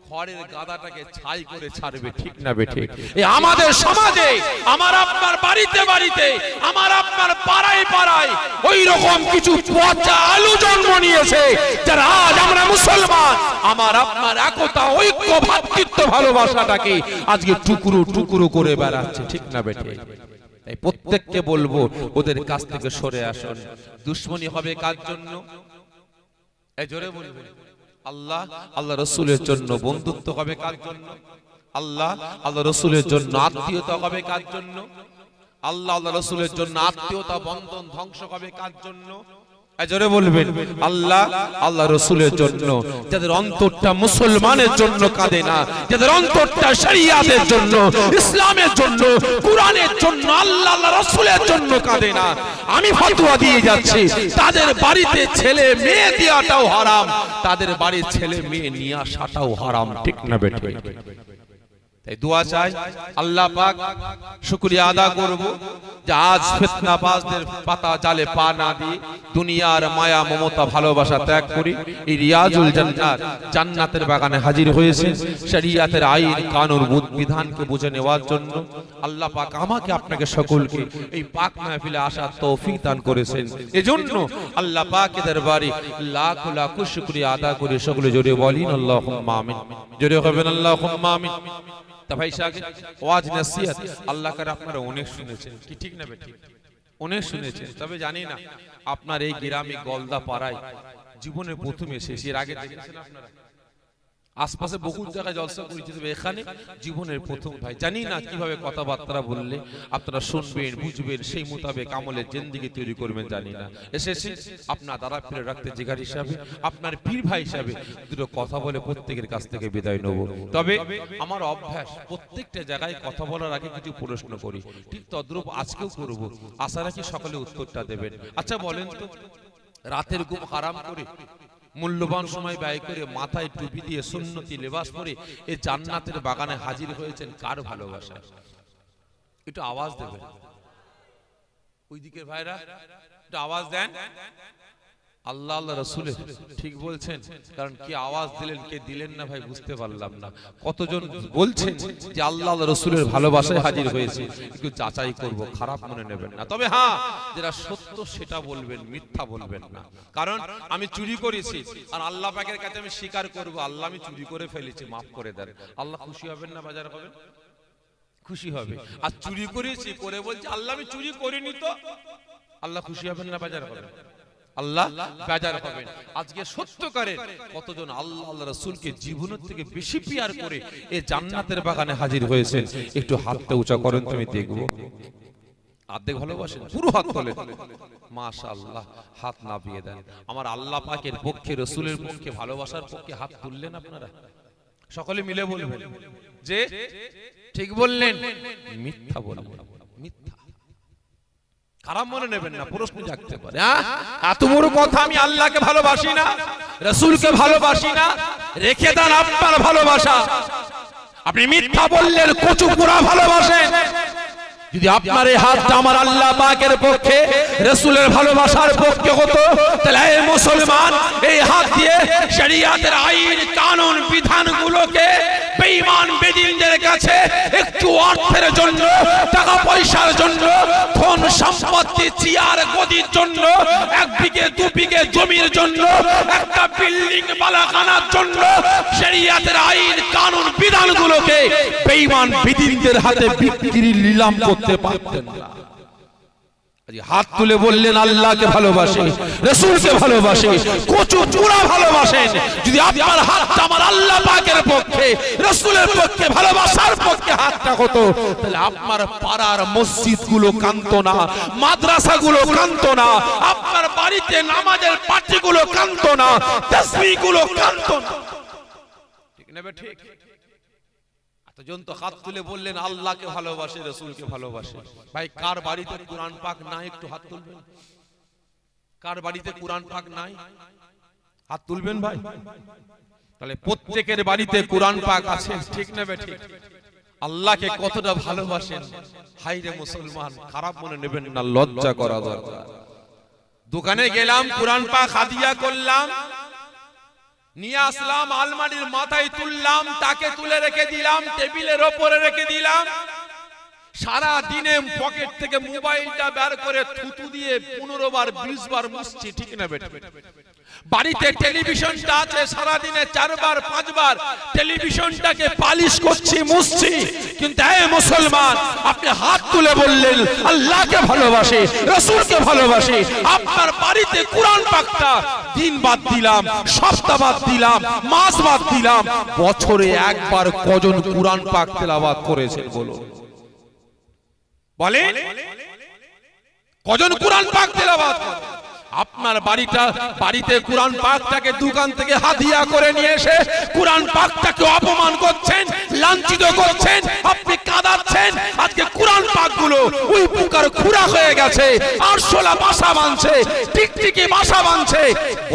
খড়ের গাদাটাকে ছাই করে ছাড়বে, ঠিক না বেটি? এই আমাদের সমাজে, আমার আপনার বাড়িতে বাড়িতে, আমার আপনার পাড়ায় পাড়ায় ওই রকম কিছু পচা আলু জন্ম নিয়েছে, যারা আজ আমরা মুসলমান আমার আপনার একতা, ঐক্য, ভ্রাতৃত্ব, ভালোবাসাটাকে আজকে টুকরো টুকরো করে বেড়াচ্ছে, ঠিক না বেটি? তাই প্রত্যেককে বলবো ওদের কাছ থেকে সরে আসুন। দুশ্মনী হবে কার জন্য? এই জোরে বলবেন। আল্লাহ আল্লাহ রসুলের জন্য। বন্ধুত্ব হবে কার জন্য? আল্লাহ আল্লাহ রসুলের জন্য। আত্মীয়তা হবে কার জন্য? আল্লাহ আল্লাহ রসুলের জন্য। আত্মীয়তা বন্ধন ধ্বংস হবে কার জন্য? জোরে বলবেন। আল্লাহ আল্লাহ রসুলের জন্য। যাদের অন্তরটা মুসলমানের জন্য কাঁদে না, যাদের অন্তরটা শরিয়াতের জন্য, ইসলামের জন্য, কুরআনের জন্য, আল্লাহ আল্লাহ রসুলের জন্য কাঁদে না, আমি ফতোয়া দিয়ে যাচ্ছি তাদের বাড়িতে ছেলে মেয়ে দেওয়াটাও হারাম, তাদের বাড়ির ছেলে মেয়ে নিয়ে আসাটাও হারাম, ঠিক না বেটি? তাই দোয়া চাই, আল্লাহ পাক শুকরিয়া আদা করব যে আজ ফিতনাবাজদের পাতা জালে পা না দিয়ে দুনিয়ার মায়া মমতা ভালোবাসা ত্যাগ করি এই রিয়াজুল জান্নাত জান্নাতের বাগানে হাজির হয়েছে শরিয়াতের আইন কানুন বিধানকে বুঝে নেওয়ার জন্য। আল্লাহ পাক আমাকে আপনাকে সকলকে এই পাক মাহফিলে আসার তৌফিক দান করেছেন। এজন্য আল্লাহ পাকের দরবারে লাখ লাখ শুকরিয়া আদা করে সকলে জোরে বলেন আল্লাহুম্মা আমিন। জোরে হবেন আল্লাহুম্মা আমিন। তা ভাই সাহেব ওয়াজ নসিহত আল্লাহ করে আপনারা অনেক শুনেছেন, কি ঠিক না বেটি? অনেক শুনেছেন। তবে জানি না আপনার এই গ্রামে গলদা পাড়ায় জীবনের প্রথম এসেছি, এর আগে দেখেছেন আপনারা? আশপাশে বহু জায়গায় জলসা করেছি, তবে এখানে জীবনের প্রথম ভাই। জানি না কিভাবে কথাবার্তা বললে আপনারা শুনবেন, বুঝবেন, সেই মোতাবেক আমলের জিন্দেগি তৈরি করবেন জানি না। এসেছি আপনার দ্বারা ফিরে রাখতে জিগার হিসাবে, আপনার পীর ভাই হিসাবে দুটো কথা বলে প্রত্যেকের কাছ থেকে বিদায় নেব। তবে আমার অভ্যাস প্রত্যেকটা জায়গায় কথা বলার আগে কিছু প্রশ্ন করি, ঠিক তদ্রূপ আজকেও করব। আশা রাখি সকলে উত্তরটা দেবেন। আচ্ছা বলেন তো, রাতের ঘুম হারাম করে মূল্যবান সময় ব্যয় করে মাথায় টুপি দিয়ে সুন্নতি লেবাস পরে এই জান্নাতের বাগানে হাজির হয়েছেন কার ভালোবাসা? একটু আওয়াজ দেবেন। ওই দিকের ভাইরা একটু আওয়াজ দেন। আল্লাহ আল্লাহ রাসূলের, ঠিক বলছেন? কারণ কি আওয়াজ দিলেন কে দিলেন না ভাই বুঝতে পারলাম না। কতজন বলছেন যে আল্লাহ আল্লাহ রাসূলের ভালোবাসায় হাজির হয়েছে, একটু যাচাই করব, খারাপ মনে নেবেন না। তবে হ্যাঁ, যেটা সত্য সেটা বলবেন, মিথ্যা বলবেন না। কারণ আমি চুরি করেছি আর আল্লাহ পাকের কাছে আমি স্বীকার করব আল্লাহ আমি চুরি করে ফেলেছি, মাফ করে দেন, আল্লাহ খুশি হবেন না বাজার হবেন? খুশি হবে। আর চুরি করেছি করে বলছি আল্লাহ আমি চুরি করিনি, তো আল্লাহ খুশি হবেন না বাজার হবেন? আল্লাহ বেজার হবেন। আজকে সত্যকারের কতজন আল্লাহ আল্লাহ রাসূলকে জীবনের থেকে বেশি পিয়ার করে এই জান্নাতের বাগানে হাজির হয়েছেন, একটু হাতটা উঁচা করেন তো আমি দেখব। আর্ধেক ভালোবাসেন, পুরো হাত তোলেন, মাশাআল্লাহ। হাত নামিয়ে দেন। আমার আল্লাহ পাকের পক্ষে, রাসূলের পক্ষে, ভালোবাসার পক্ষে হাত তুললেন আপনারা? সকলে মিলে বলবেন যে ঠিক বললেন, মিথ্যা বললেন, মিথ্যা। খারাপ মনে নেবেন না, প্রশ্ন জাগতে পারে, এত বড় কথা আমি আল্লাহকে ভালোবাসি না, রাসূলকে ভালোবাসি না, রেখে দেন আপনার ভালোবাসা। আপনি মিথ্যা বললেন, কচু পোড়া ভালোবাসেন। যদি আপনার এই হাতটা আমার আল্লাহ পাকের পক্ষে, রাসূলের ভালোবাসার পক্ষে হতো, তাহলে এই মুসলমান এই হাত দিয়ে শরীয়তের আইন কানুন বিধানগুলোকে বেঈমান বেদিনদের কাছে একটু অর্থের জন্য, টাকা পয়সার জন্য, ধন সম্পত্তি, চেয়ার গদির জন্য, এক বিঘে দু বিঘে জমির জন্য, একটা বিল্ডিং বালাখানার জন্য শরীয়তের আইন কানুন বিধানগুলোকে বেঈমান বেদিনদের হাতে বিক্রি নিলাম করতে পারতেন না। হাত তুলে বললেন আল্লাহকে ভালোবাসে, রাসূলকে ভালোবাসে, কচু চূড়া ভালোবাসেন। যদি আপনার হাতটা আমার আল্লাহ পাকের পক্ষে, রাসূলের পক্ষে, ভালোবাসার পক্ষে হাতটা হতো, তাহলে আপনার পাড়ার মসজিদগুলো কাঁদতো না, মাদ্রাসাগুলো কাঁদতো না, আপনার বাড়িতে নামাজের পার্টিগুলো কাঁদতো না, তাসবিহগুলো কাঁদতো না। ঠিক না ঠিক? এতজন তো হাত তুলে বললেন আল্লাহকে ভালোবাসে, রাসূলকে ভালোবাসে। ভাই কার বাড়িতে কুরআন পাক নাই একটু হাত তুলবেন? কার বাড়িতে কুরআন পাক নাই হাত তুলবেন ভাই? তাহলে প্রত্যেকের বাড়িতে কুরআন পাক আছে, ঠিক না ঠিক? আল্লাহকে কতটা ভালোবাসেন। হাই রে মুসলমান, খারাপ মনে নেবেন না, লজ্জা করা দরকার। দোকানে গেলাম, কুরআন পাক হাদিয়া করলাম, নিয়ে আসলাম, আলমারির মাথায় তুললাম, তাকে তুলে রেখে দিলাম, টেবিলের ওপরে রেখে দিলাম। সারা দিনে পকেট থেকে মোবাইলটা বের করে থুতু দিয়ে 15 বার 20 বার মুছছি, ঠিক না বেটা? বাড়িতে টেলিভিশনটা আছে, সারা দিনে 4 বার 5 বার টেলিভিশনটাকে পালিশ করছি, মুছছি। কিন্তু এই মুসলমান, আপনি হাত তুলে বললেন আল্লাহকে ভালোবাসে, রাসূলকে ভালোবাসে। আপনার বাড়িতে কুরআন পাকটা দিন বাদ দিলাম, সপ্তাহ বাদ দিলাম, মাস বাদ দিলাম, বছরে একবার কজন কুরআন পাক তেলাওয়াত করেছেন বলুন? বলেন কজন কুরআন পাক তেলাওয়াত? আপনার বাড়িতে কুরআন পাকটাকে দোকান থেকে হাদিয়া করে নিয়ে এসে কুরআন পাকটাকে অপমান করছেন, লাঞ্ছিত করছেন, আপনি কাঁদাচ্ছেন। আজকে কুরআন পাকগুলো ওই পোকার খুরা হয়ে গেছে, আরশোলা বাসা বাঁধছে, টিকটিকি বাসা বাঁধছে।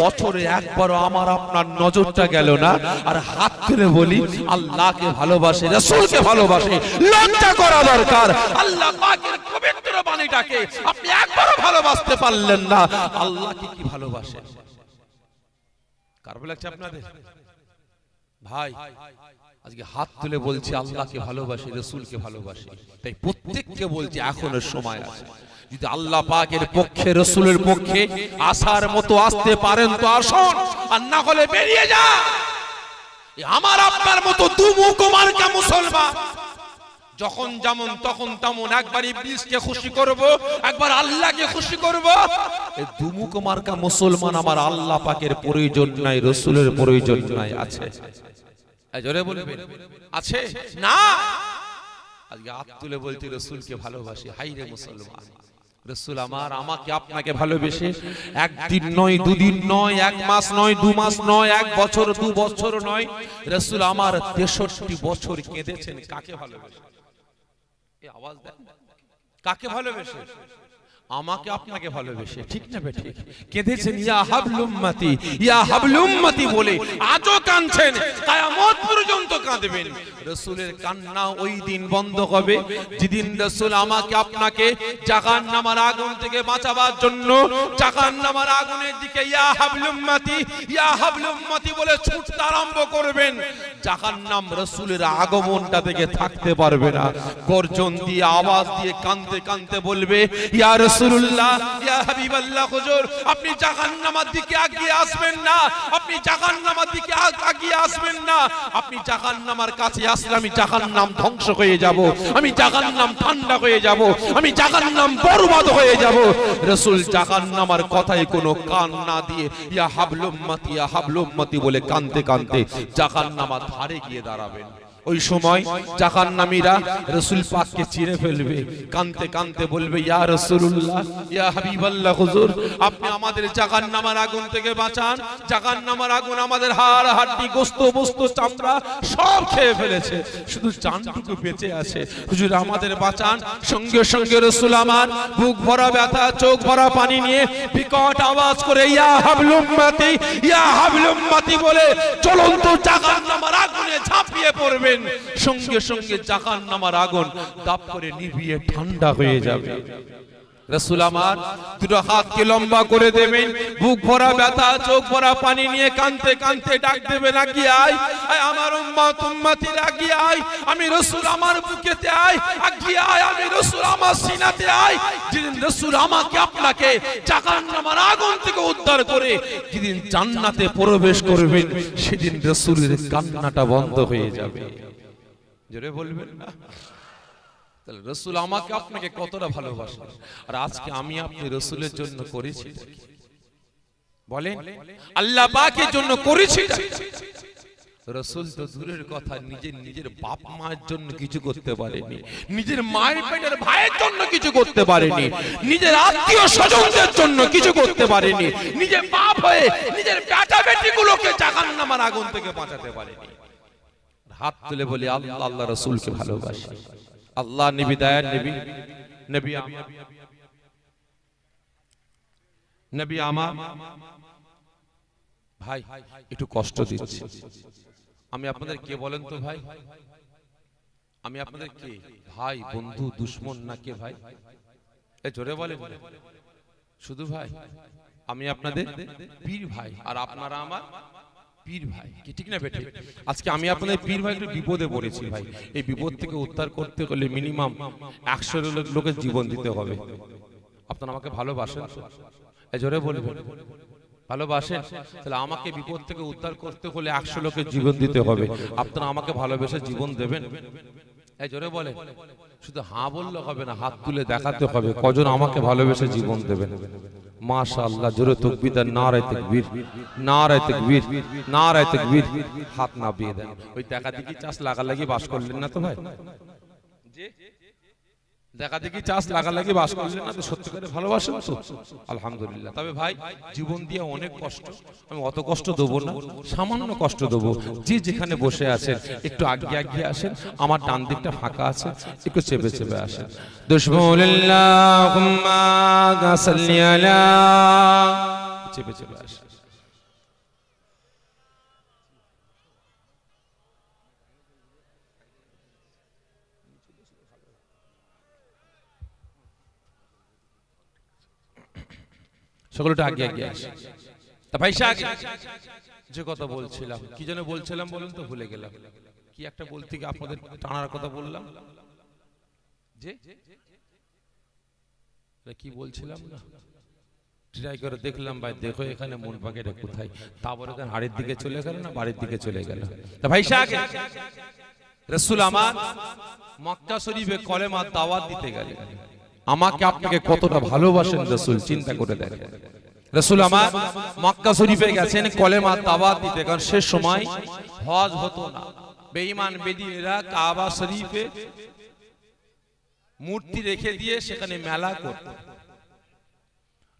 বছরে একবারও আমার আপনার নজরটা গেল না। আর হাত তুলে বলি আল্লাহকে ভালোবাসে, রাসূলকে ভালোবাসে। লজ্জা করা দরকার। আল্লাহ পাকের পবিত্র বাণীটাকে আপনি একবারও ভালোবাসতে পারলেন না। আল্লাহকে কি ভালোবাসেন? খারাপ লাগছে আপনাদের? ভাই আজকে হাত তুলে বলছি আল্লাহকে ভালোবাসি, রাসূলকে ভালোবাসি। তাই প্রত্যেককে বলছি এখনো সময় আছে। যদি আল্লাহ পাকের পক্ষে, রাসূলের পক্ষে আসার মতো আসতে পারেন তো আসুন, আর না হলে বেরিয়ে যান। আমার আপনার মতো দুমুখ মার্কা মুসলমান যখন যেমন তখন তেমন, একবার ইবলিসকে খুশি করব, একবার আল্লাহকে খুশি করব। এই দুমুখ মার্কা মুসলমান আমার আল্লাহ পাকের প্রয়োজন নাই, রাসূলের প্রয়োজন নাই। আছে? জোরে বলবেন আছে না? আজকে হাত তুলে বলছি রাসূলকে ভালোবাসি। হাই রে মুসলমান, রাসূল আমার আমাকে আপনাকে ভালোবেসে একদিন নয়, দুদিন নয়, 1 মাস নয়, 2 মাস নয়, 1 বছর 2 বছর নয়, রাসূল আমার 63 বছর কেঁদেছেন। কাকে ভালোবেসে? এই আওয়াজ দেন, কাকে ভালোবেসে? আমাকে আপনাকে ভালোবেসে, ঠিক না বেঠিক? কেঁদেছেন ইয়া হাবলুম্মতি, ইয়া হাবলুম্মতি বলে আজও কাঁদছেন, কিয়ামত পর্যন্ত কাঁদবেন। রাসূলের কান্না ওই দিন বন্ধ হবে যেদিন রাসূল আমাকে আপনাকে জাহান্নামের আগুন থেকে বাঁচাবার জন্য জাহান্নামের আগুনের দিকে ইয়া হাবলুম্মতি বলে ছুটতে আরম্ভ করবেন। জাহান্নাম রাসূলের আগমনটা থেকে থাকতে পারবে না, গর্জন দিয়ে আওয়াজ দিয়ে কাঁদতে কাঁদতে বলবে ইয়া রাসূলুল্লাহ, ইয়া হাবিবাল্লাহ, হুজুর আপনি জাহান্নামের দিকে এগিয়ে আসবেন না, আপনি জাহান্নামের দিকে এগিয়ে আসবেন না। আপনি জাহান্নামের কাছে আসলে আমি জাহান্নাম ধ্বংস হয়ে যাব, আমি জাহান্নাম ঠান্ডা হয়ে যাব, আমি জাহান্নাম বরবাদ হয়ে যাব। রাসূল জাহান্নামের কথায় কোনো কান না দিয়ে ইয়া হাবলুম্মতি বলে কাঁদতে কাঁদতে জাহান্নামের ধারে গিয়ে দাঁড়াবেন। ওই সময় জাহান্নামীরা রাসূল পাককে চিরে ফেলবে, কাঁদতে কাঁদতে বলবে ইয়া রাসূলুল্লাহ, ইয়া হাবিবাল্লাহ, হুজুর আপনি আমাদের জাহান্নামের আগুন থেকে বাঁচান। জাহান্নামের আগুন আমাদের হাড় হাড্ডি গোশত বস্তু চামড়া সব খেয়ে ফেলেছে, শুধু জানটুকু বেঁচে আছে, হুজুর আমাদের বাঁচান। সঙ্গে সঙ্গে রাসূল আমার বুক ভরা ব্যথা, চোখ ভরা পানি নিয়ে বিকট আওয়াজ করে ইয়া হাবলুম্মতি বলে জ্বলন্ত জাহান্নামের আগুনে ঝাঁপিয়ে পড়বেন। সঙ্গে সঙ্গে জাহান্নামের আগুন দাপ করে নিভিয়ে ঠান্ডা হয়ে যাবে। রাসূল আমার দুটো হাতকে লম্বা করে দেবেন, বুক ভরা ব্যথা, চোখ ভরা পানি নিয়ে কাঁদতে কাঁদতে ডাক দেবেন আগিয়ে আয়, আমার উম্মতি আগিয়ে আয়, আমি রাসূল আমার বুকেতে আয়, আগিয়ে আয়, আমি রাসূল আমার সিনাতে আয়। যেদিন রাসূল আমাকে আপনাকে জাহান্নামের আগুন থেকে উদ্ধার করে যেদিন জান্নাতে প্রবেশ করবেন, সেদিন রাসূলের কান্নাটা বন্ধ হয়ে যাবে। জোরে বলবেন না? তাহলে রাসূল আমাকে আপনাকে কতটা ভালোবাসেন, আর আজকে আমি আপনি রাসূলের জন্য করেছি বলেন, আল্লাহ পাকের জন্য করেছি। রাসূল তো দূরের কথা, নিজের বাপ মায়ের জন্য কিছু করতে পারেনি, নিজের মায়ের পেটের ভাইয়ের জন্য কিছু করতে পারেনি, নিজের আত্মীয় স্বজনদের জন্য কিছু করতে পারেনি, নিজের বাপ হয়ে নিজের বেটা বেটিগুলোকে জাহান্নামের আগুন থেকে বাঁচাতে পারেনি। হাত তুলে বলি আল্লাহ আল্লাহ রাসূলকে ভালোবাসি। আল্লাহ নবী দয়ার নবী আমার ভাই একটু কষ্ট দিচ্ছি। আমি আপনাদের কে বলেন তো ভাই? আমি আপনাদের কে? ভাই, বন্ধু, দুশমন না কে ভাই? এ জোরে বলেন শুধু ভাই। আমি আপনাদের পীর ভাই আর আপনারা আমার পীর ভাই, কি ঠিক না বেটে? আজকে আমি আপনাদের পীর ভাই একটু বিপদে পড়েছি ভাই। এই বিপদ থেকে উদ্ধার করতে হলে মিনিমাম 100 লোকের জীবন দিতে হবে। আপনারা আমাকে ভালোবাসেন? এই জোরে বলবেন ভালোবাসেন? তাহলে আমাকে বিপদ থেকে উদ্ধার করতে হলে 100 লোকের জীবন দিতে হবে। আপনারা আমাকে ভালোবেসে জীবন দেবেন? এই জোরে বলেন। শুধু হ্যাঁ বললে হবে না, হাত তুলে দেখাতে হবে কজন আমাকে ভালোবেসে জীবন দেবেন। মাশাআল্লাহ, জোরে তাকবীর, নারায়ে তাকবীর, নারায়ে তাকবীর, নারায়ে তাকবীর। হাত না বিয়ে দেন, ওই দেখা দেখি চাষ লাগালাগি বাস করলেন না তো ভাই? জি, দেখা দেখি চাষ লাগালাগি বাস করলেন না তো? সত্যি করে ভালোবাসেন তো? আলহামদুলিল্লাহ। তবে ভাই জীবন দিয়ে অনেক কষ্ট, আমি অত কষ্ট দেবো না, সামান্য কষ্ট দেবো। যে যেখানে বসে আছেন একটু আগিয়ে আগিয়ে আসেন, আমার ডান দিকটা ফাঁকা আছে, একটু চেপে চেপে আসেন। দুশমুল্লাহুম্মা সাল্লি আলা, চেপে চেপে আসেন। সকলটা আগে আগে আসে। তা ভাই যে কথা বলছিলাম, কি যেন বলছিলাম বলুন তো, ভুলে গেলাম। কি একটা বলতে গিয়ে আপনাদের টানার কথা বললাম যে, কি বলছিলাম না, ট্রাই করে দেখলাম ভাই, দেখো এখানে মন পাখিটা কোথায়, তারপর এখানে হাড়ির দিকে চলে গেল না বাড়ির দিকে চলে গেল। তা ভাই রাসূল আমার মক্কা শরীফে কলেমার দাওয়াত দিতে গেলেন। আমাকে আপনাকে কতটা ভালোবাসেন রাসূল, চিন্তা করে দেখেন। রাসূল আমার মক্কা শরীফে গেছেন কলেমার দাওয়াত দিতে, কারণ সে সময় হজ হতো না। বেঈমান বেদিনেরা কাবা শরীফে মূর্তি রেখে দিয়ে সেখানে মেলা করত।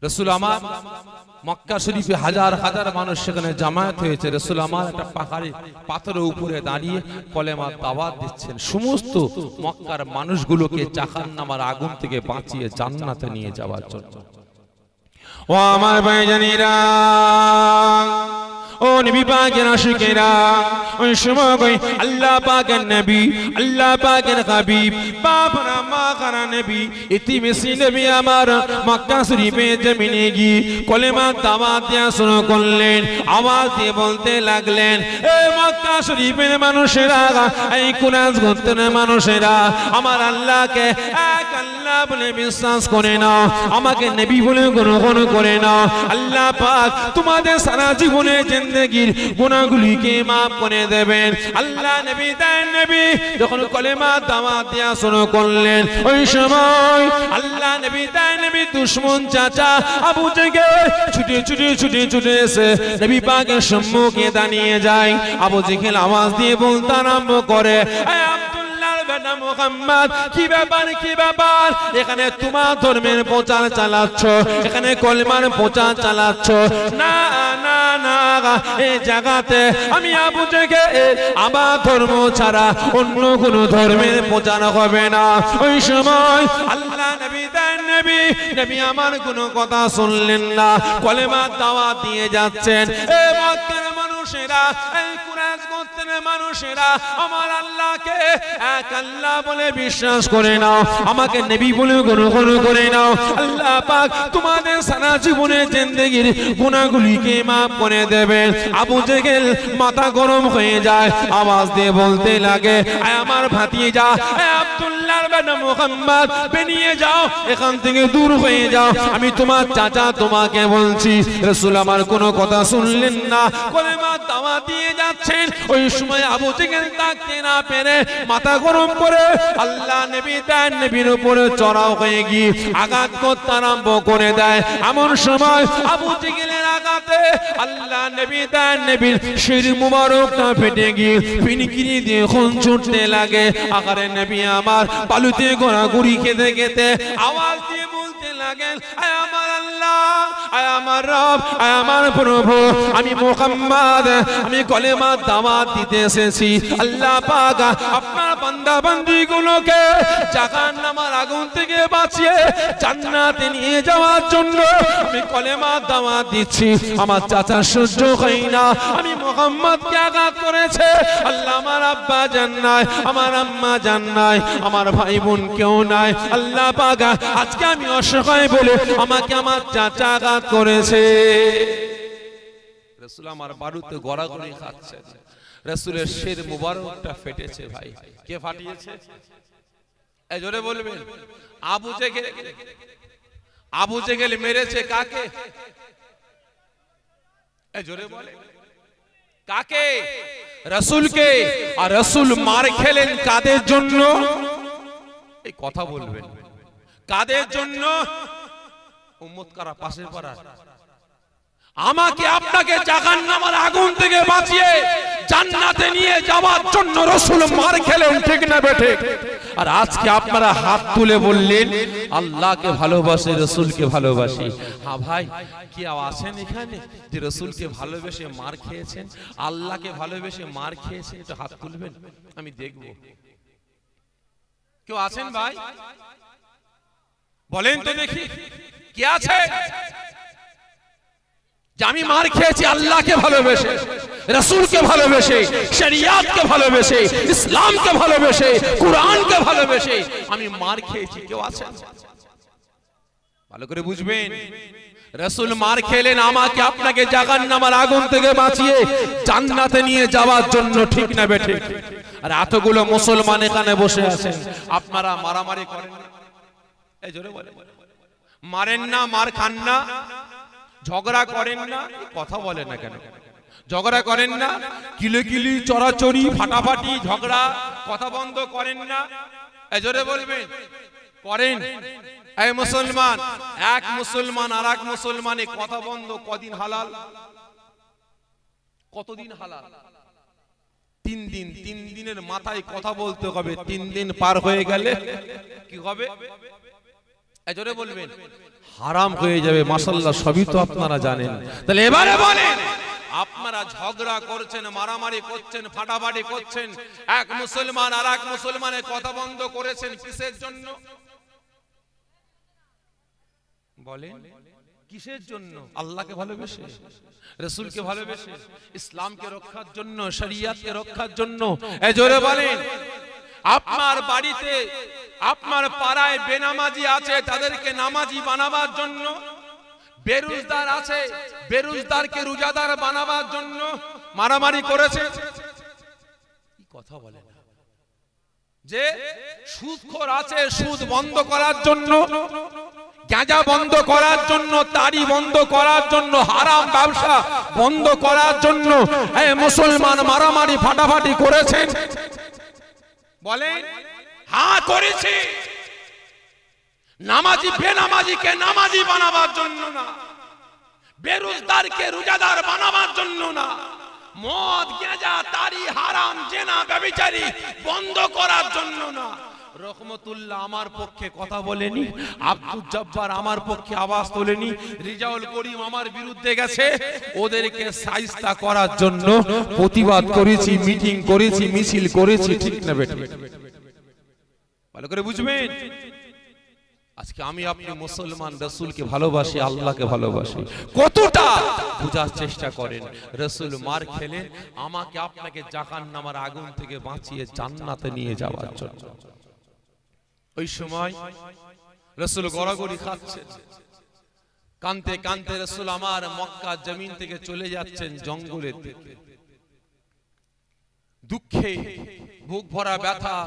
রাসূল আমার মক্কা শরীফে হাজার হাজার মানুষ সেখানে জামায়াত হয়েছে। রাসূল আমার একটা পাহাড়ি পাথরের উপরে দাঁড়িয়ে কলেমার দাওয়াত দিচ্ছেন, সমস্ত মক্কার মানুষগুলোকে জাহান্নামের আগুন থেকে বাঁচিয়ে জান্নাতে নিয়ে যাওয়ার জন্য। ও আমার ভাইজানেরা, ও নবী পাকের আশিকেরা, ওই সময় কই আল্লাহ পাকের নবী, আল্লাহ পাকের হাবিব, বাপরা মা খানা নবী, ইতিমেসি নবী আমার মক্কা শরীফে জমিনে গিয়ে কলেমা দাওয়াত দেয়া শুরু করলেন। আওয়াজ দিয়ে বলতে লাগলেন, এ মক্কা শরীফের মানুষেরা, এই কুরাইশ গোত্রের মানুষেরা, আমার আল্লাহকে এক আল্লাহ বলে বিশ্বাস করে নাও, আমাকে নবী বলে গ্রহণ করে নাও। আল্লাহ পাক তোমাদের সারা জীবনের জিন্দেগির গুনাহগুলিকে maaf করে দেবেন। আল্লাহ নবী দেন নবী যখন কলেমা দাওয়াত দেয়া শুরু করলেন, ওই সময় আল্লাহ নবী দেন নবী দুশমন চাচা আবু জেহেল ছুটে এসে নবী পাকের সম্মুখে দাঁড়িয়ে যায়। আবু জেহেল আওয়াজ দিয়ে বলতে আরম্ভ করে, মুহাম্মদ, কি ব্যাপার এখানে তোমার ধর্মের প্রচার চালাচ্ছ, এখানে কলেমার প্রচার চালাচ্ছ? না না না, এই জায়গাতে আমি আবু জেহেল আমার ধর্ম ছাড়া অন্য কোন ধর্মের প্রচার হবে না। ওই সময় আল্লাহ নবী দেন নবী আমার কোনো কথা শুনলেন না, কলেমার দাওয়াত দিয়ে যাচ্ছেন। এ মক্কার মানুষেরা, এই কুরাইশ গোত্রের মানুষেরা, আমার আল্লাহকে এক আল্লাহ বলে বিশ্বাস করে নাও, আমাকে নবী বলে গ্রহণ করে নাও। আল্লাহ পাক তোমাদের সারা জীবনের জিন্দেগির গুনাহগুলিকে maaf করে দেবেন। আবু জেহেল মাথা গরম হয়ে যায়, আওয়াজ দিয়ে বলতে লাগে, আয় আমার ভাতিজা, আয় আব্দুল্লাহর বেটা মুহাম্মদ, বেরিয়ে যাও, এখান থেকে দূর হয়ে যাও, আমি তোমার চাচা, তোমাকে বলছি। রাসূল আমার কোনো কথা শুনলেন না, কলেমা দাওয়াত দিয়ে যাচ্ছেন। ওই সময় আবু জেহেল থাকতে না পেরে মাথা গরম করে আল্লাহ নবী দেন নবীর উপরে চড়াও হয়ে গিয়ে আঘাত করতে আরম্ভ করে দেয়। এমন সময় আবু জেহেলের আঘাতে আল্লাহ নবী দেন নবীর শির মুবারকটা ফেটে গিয়ে ফিনকিরি দিয়ে খুন ছুটতে লাগে। আকারে নবী আমার বালুতে ঘোরাঘুরি খেতে খেতে আওয়াজ দিয়ে বলতে লাগেন, আয় আমার আল্লাহ, আয় আমার রব, আয় আমার প্রভু, আমি মুহাম্মদ, আমি কলেমা দাওয়াত দিতে এসেছি। আল্লাহ পাক আপনার বান্দা বান্দীগুলোকে জাহান্নামের আগুন থেকে বাঁচিয়ে জান্নাতে নিয়ে যাওয়ার জন্য আমি কলেমা দাওয়াত দিচ্ছি। আমার চাচা সহ্য হয় না, আমি মুহাম্মদকে আঘাত করেছে। আল্লাহ আমার আব্বা জান নাই, আমার আম্মা জান নাই, আমার ভাই বোন কেউ নাই। আল্লাহ পাক আজকে আমি অসহায় বলে আমাকে আমার চাচা আঘাত করেছে। রাসূল আমার বারুতে গড়াগড়ি খাচ্ছে, রাসূলের শির মুবারকটা ফেটেছে। ভাই, কে ফাটিয়েছে? এই জোরে বলবেন। আবু জেহেল মেরেছে কাকে? এই জোরে বলে, কাকে? রাসূলকে। আর রাসূল মার খেলেন কাদের জন্য? এই কথা বলবেন, কাদের জন্য? উম্মত কারা? পাশের পাড়া। আমাকে আপনাকে জাহান্নামের আগুন থেকে বাঁচিয়ে জান্নাতে নিয়ে যাওয়ার জন্য রাসূল মার খেলেন, ঠিক না বেঠিক? আর আজকে আপনারা হাত তুলে বললেন আল্লাহকে ভালোবাসি, রাসূলকে ভালোবাসি। হ্যাঁ ভাই, কি আছেন এখানে যে রাসূলকে ভালোবেসে মার খেয়েছেন, আল্লাহকে ভালোবেসে মার খেয়েছেন? একটু হাত তুলবেন, আমি দেখব। কেউ আছেন ভাই? বলেন তো দেখি, কে আছে যে আমি মার খেয়েছি আল্লাহকে ভালোবেসে, রাসূলকে ভালোবেসে, শরিয়াতকে ভালোবেসে, ইসলামকে ভালোবেসে, কুরআনকে ভালোবেসে আমি মার খেয়েছি? কেউ আছে? ভালো করে বুঝবেন, রাসূল মার খেলেন আমাকে আপনাকে জাহান্নামের আগুন থেকে বাঁচিয়ে জান্নাতে নিয়ে যাওয়ার জন্য, ঠিক না বেঠিক? আর এতগুলো মুসলমান এখানে বসে আছেন, আপনারা মারামারি করেন না? এই জোরে বলেন, মারেন না, মার খান না, ঝগড়া করেন না? কথা বলেন না কেন? ঝগড়া করেন না? কিলিকিলি, চড়াচড়ি, ফাটাফাটি, ঝগড়া, কথা বন্ধ করেন না? এই জোরে বলবেন, করেন? এই মুসলমান, এক মুসলমান আর এক মুসলমানে কথা বন্ধ কদিন হালাল? কতদিন হালাল? 3 দিন। 3 দিনের মাথায় কথা বলতে হবে। 3 দিন পার হয়ে গেলে কি হবে? জোরে বলবেন, হারাম হয়ে যাবে। মাশাআল্লাহ, সবই তো আপনারা জানেন। তাহলে এবারে বলেন, আপনারা ঝগড়া করছেন, মারামারি করছেন, ফাটাফাটি করছেন, এক মুসলমান আর এক মুসলমানের কথা বন্ধ করেছেন, কিসের জন্য বলেন? কিসের জন্য? আল্লাহকে ভালোবেসে, রাসূলকে ভালোবেসে, ইসলামকে রক্ষার জন্য, শরীয়তকে রক্ষার জন্য। এই জোরে বলেন, আপনার বাড়িতে, আপনার পাড়ায় বেনামাজি আছে, তাদেরকে নামাজি বানাবার জন্য, বেরোজগার আছে, বেরোজগারকে রোজাদার বানাবার জন্য মারামারি করেছে। কি কথা বলেন? যে সুদখোর আছে, সুদ বন্ধ করার জন্য, গাঁজা বন্ধ করার জন্য, তাড়ি বন্ধ করার জন্য, হারাম ব্যবসা বন্ধ করার জন্য এই মুসলমান মারামারি ফাটাফাটি করেছেন। বলেন, হ্যাঁ করেছে। নামাজি বেনামাজিকে নামাজি বানাবার জন্য না, বেরোজগারকে রোজাদার বানাবার জন্য না, মদ গাঁজা তাড়ি হারাম জেনা ব্যভিচারী বন্ধ করার জন্য না। রহমতুল্লাহ আমার পক্ষে কথা বলেনি, আব্দুল জব্বার আমার পক্ষে আওয়াজ তোলেনি, রিজাউল করিম আমার বিরুদ্ধে গেছে। ওদেরকে শায়েস্তা করার জন্য প্রতিবাদ করেছি, মিটিং করেছি, মিছিল করেছি। ঠিক না বেঠিক? ভালো করে বুঝবেন। আজকে আমি আপনি মুসলমান, রাসূলকে ভালোবাসি, আল্লাহকে ভালোবাসি, কতটা বোঝার চেষ্টা করেন। রাসূল মার খেলেন আমাকে আপনাকে জাহান্নামের আগুন থেকে বাঁচিয়ে জান্নাতে নিয়ে যাওয়ার জন্য। ওই সময় রাসূল গড়াগড়ি খাচ্ছেন, কানতে কানতে রাসূল আমার মক্কা জমিন থেকে চলে যাচ্ছেন জঙ্গলের দিকে। দুঃখে বুক ভরা ব্যথা,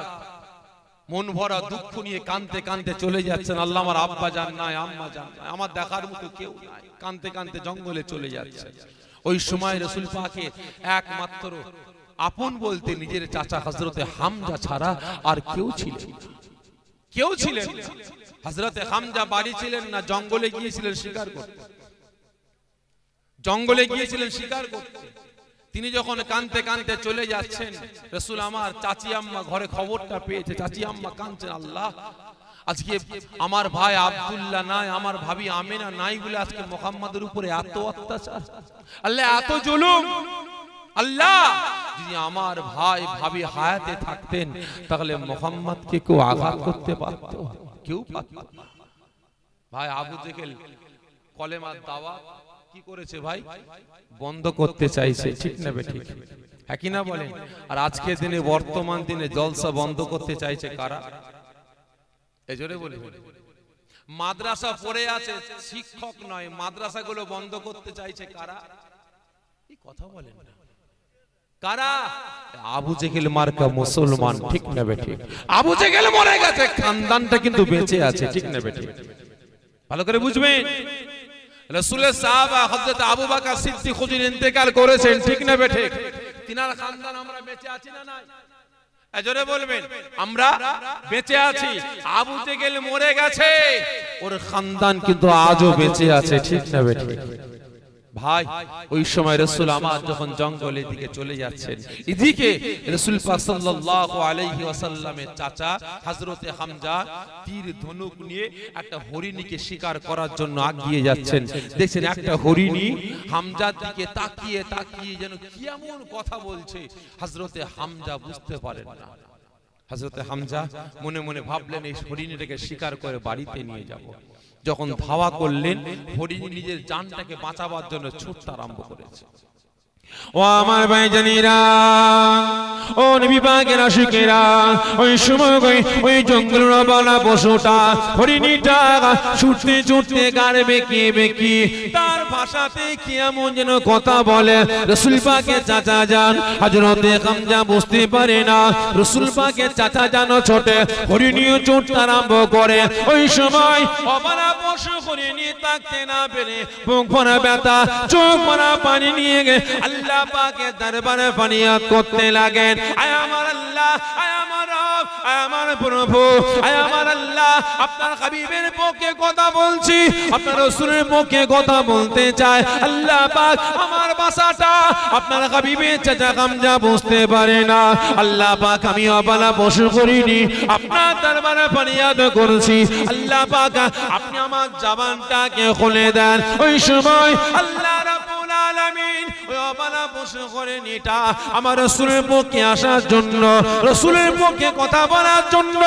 মন ভরা দুঃখ নিয়ে কানতে কানতে চলে যাচ্ছেন। আল্লাহ, আমার আব্বা জান নাই, আম্মা জান নাই, আমার দেখার মতো কেউ নাই। কানতে কানতে জঙ্গলে চলে যাচ্ছে। ওই সময় রাসূল পাকের একমাত্র আপন বলতে নিজের চাচা হযরতে হামজা ছাড়া আর কেউ ছিলেন না। কেউ ছিলেন না। হযরতে হামজা বাড়ি ছিলেন না, জঙ্গলে গিয়েছিলেন শিকার করতে। জঙ্গলে গিয়েছিলেন শিকার করতে। তিনি যখন কানতে কানতে চলে যাচ্ছেন, রাসূল আমার চাচি আম্মা ঘরে খবরটা পেয়েছে। চাচি আম্মা কাঁদছেন, আল্লাহ আজকে আমার ভাই আব্দুল্লাহ নাই, আমার ভাবি আমেনা নাই বলে আজকে মুহাম্মাদের উপরে এত অত্যাচার, আল্লাহ এত জুলুম। আল্লাহ, যদি আমার ভাই ভাবি হায়াতে থাকতেন তাহলে মুহাম্মদকে কেউ আঘাত করতে পারত? কেউ পারত না। ভাই আবু জেহেল কলেমার দাওয়াত কি করেছে? ভাই বন্ধ করতে চাইছে। ঠিক না বেঠিক? হ্যাঁ কি না বলেন? আর আজকে দিনে, বর্তমান দিনে জলসা বন্ধ করতে চাইছে কারা? এই জোরে বলি, মাদ্রাসা পড়ে আছে, শিক্ষক নয়, মাদ্রাসাগুলো বন্ধ করতে চাইছে কারা? এই কথা বলেন না। কারা? আবু জেহেল মার্কা মুসলমান। ঠিক না বেঠিক? আবু জেহেল মরে গেছে, খানদানটা কিন্তু বেঁচে আছে। ঠিক না বেঠিক? ভালো করে বুঝবেন। রাসূলের সাহাবা হযরত আবু বকর সিদ্দিক হুজুর ইন্তেকাল করেছেন। ঠিক না বেঠিক? তিনার খানদান আমরা বেঁচে আছি না নাই? জোরে বলবেন, আমরা বেঁচে আছি। আবু জেহেল মরে গেছে, ওর খানদান কিন্তু আজও বেঁচে আছে। ঠিক না বেঠিক? ভাই ওই সময় রাসূল আমার যখন জঙ্গলের দিকে চলে যাচ্ছেন, এদিকে রাসূল পাক সাল্লাল্লাহু আলাইহি ওয়াসাল্লামের চাচা হযরতে হামজা তীর ধনুক নিয়ে একটা হরিণীকে শিকার করার জন্য এগিয়ে যাচ্ছেন। দেখছেন একটা হরিণী হামজার দিকে তাকিয়ে তাকিয়ে যেন কি এমন কথা বলছে, হযরতে হামজা বুঝতে পারেন না। হযরতে হামজা মনে মনে ভাবলেন এই হরিণীটাকে শিকার করে বাড়িতে নিয়ে যাব। যখন ধাওয়া করলেন, হরিণী নিজের জানটাকে বাঁচাবার জন্য ছুটতে আরম্ভ করেছে। ও আমার ভাইজানেরা, ও নবী পাকের আশিকেরা, ওই সময় ওই জঙ্গলের বালা পশুটা হরিণীটা ছুটতে ছুটতে গাড় বেঁকিয়ে বেঁকিয়ে তার ভাষাতে কি এমন যেন কথা বলে। রাসূল পাকের চাচা যান হযরতে হামজা বুঝতে পারে না। রাসূল পাকের চাচা যান ছোটে, হরিণীও ছুটতে আরম্ভ করে। ওই সময় অবালা পশু হরিণী তাকতে না পেরে বুক ভরা ব্যথা, চোখ ভরা পানি নিয়ে গে আল্লাহ পাকের দরবারে ফরিয়াদ করতে লাগেন, আয় আমার আল্লাহ আল্লাহ, আয় আমার রব, আয় আমার প্রভু, আয় আমার আল্লাহ, আপনার হাবিবের পক্ষে কথা বলছি, আপনার রাসূলের পক্ষে কথা বলতে চাই। আল্লাহ পাক আমার ভাষাটা আপনার হাবিবের চাচা হামজা বুঝতে পারে না। আল্লাহ পাক আমি অবলা পশু করিনি, আপনার দরবারে ফরিয়াদ করছি। আল্লাহ পাক আপনি আমার জবানটাকে খুলে দেন। ওই সময় আল্লাহ রাব্বুল আলামিন ওই অবলা পশু করিনিটা আমার রাসূলের পক্ষে আসার জন্য, রাসূলের পক্ষে কথা বলার জন্য,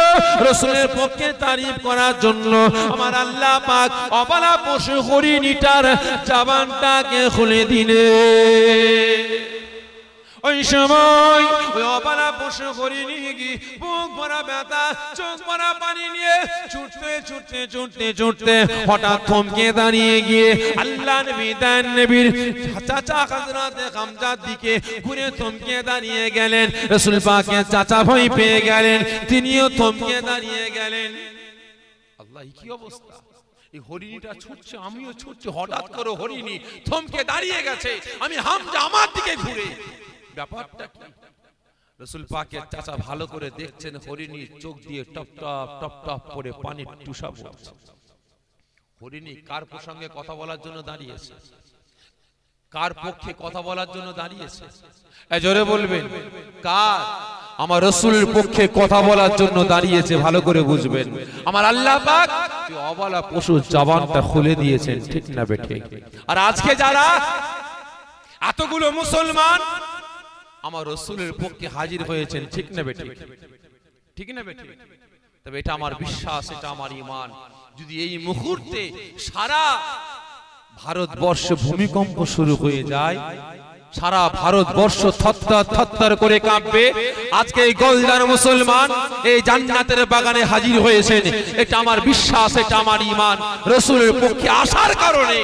রাসূলের পক্ষে তারিফ করার জন্য আমার আল্লাহ পাক অবলা পশু করিনিটার জবানটাকে খুলে দিলে। ওই সময় ওই অবলা পশু করিনি কি বুক ভরা ব্যথা, চোখ ভরা পানি নিয়ে ছুটতে ছুটতে ছুটতে ছুটতে হঠাৎ থমকে দাঁড়িয়ে গিয়ে আল্লাহ নবী তার নবীর চাচা হযরত হামজার দিকে ঘুরে থমকে দাঁড়িয়ে গেলেন। রাসূল পাকের চাচা ভয় পেয়ে গেলেন, তিনিও থমকে দাঁড়িয়ে গেলেন। আল্লাহ কি অবস্থা, এই হরিণীটা ছুটছে, আমিও ছুটছি, হঠাৎ করে হরিণী থমকে দাঁড়িয়ে গেছে, আমি হামজা আমার দিকে ঘুরে। ব্যাপারটা কি? রাসূল পাকের চাচা ভালো করে দেখছেন হরিণীর চোখ দিয়ে টপ টপ টপ টপ করে পানির টুসা পড়ছে। হরিণী কার প্রসঙ্গে কথা বলার জন্য দাঁড়িয়েছে, কার পক্ষে কথা বলার জন্য দাঁড়িয়েছে? জোরে বলবেন কার? আমার রাসূলের পক্ষে কথা বলার জন্য দাঁড়িয়েছে। ভালো করে বুঝবেন, আমার আল্লাহ পাক অবলা পশুর জবানটা খুলে দিয়েছেন, ঠিক না বেঠিক? আর আজকে যারা এতগুলো মুসলমান আমার রাসূলের পক্ষে হাজির হয়েছেন, ঠিক না বেঠিক? ঠিক না বেঠিক? তবে এটা আমার বিশ্বাস, এটা আমার ঈমান। যদি এই মুহূর্তে সারা ভারতবর্ষে ভূমিকম্প শুরু হয়ে যায়, সারা ভারতবর্ষ থরথর থরথর করে কাঁপবে। আজকে এই গোলদার মুসলমান এই জান্নাতের বাগানে হাজির হয়েছেন, এটা আমার বিশ্বাস, এটা আমার ঈমান। রাসূলের পক্ষে আসার কারণে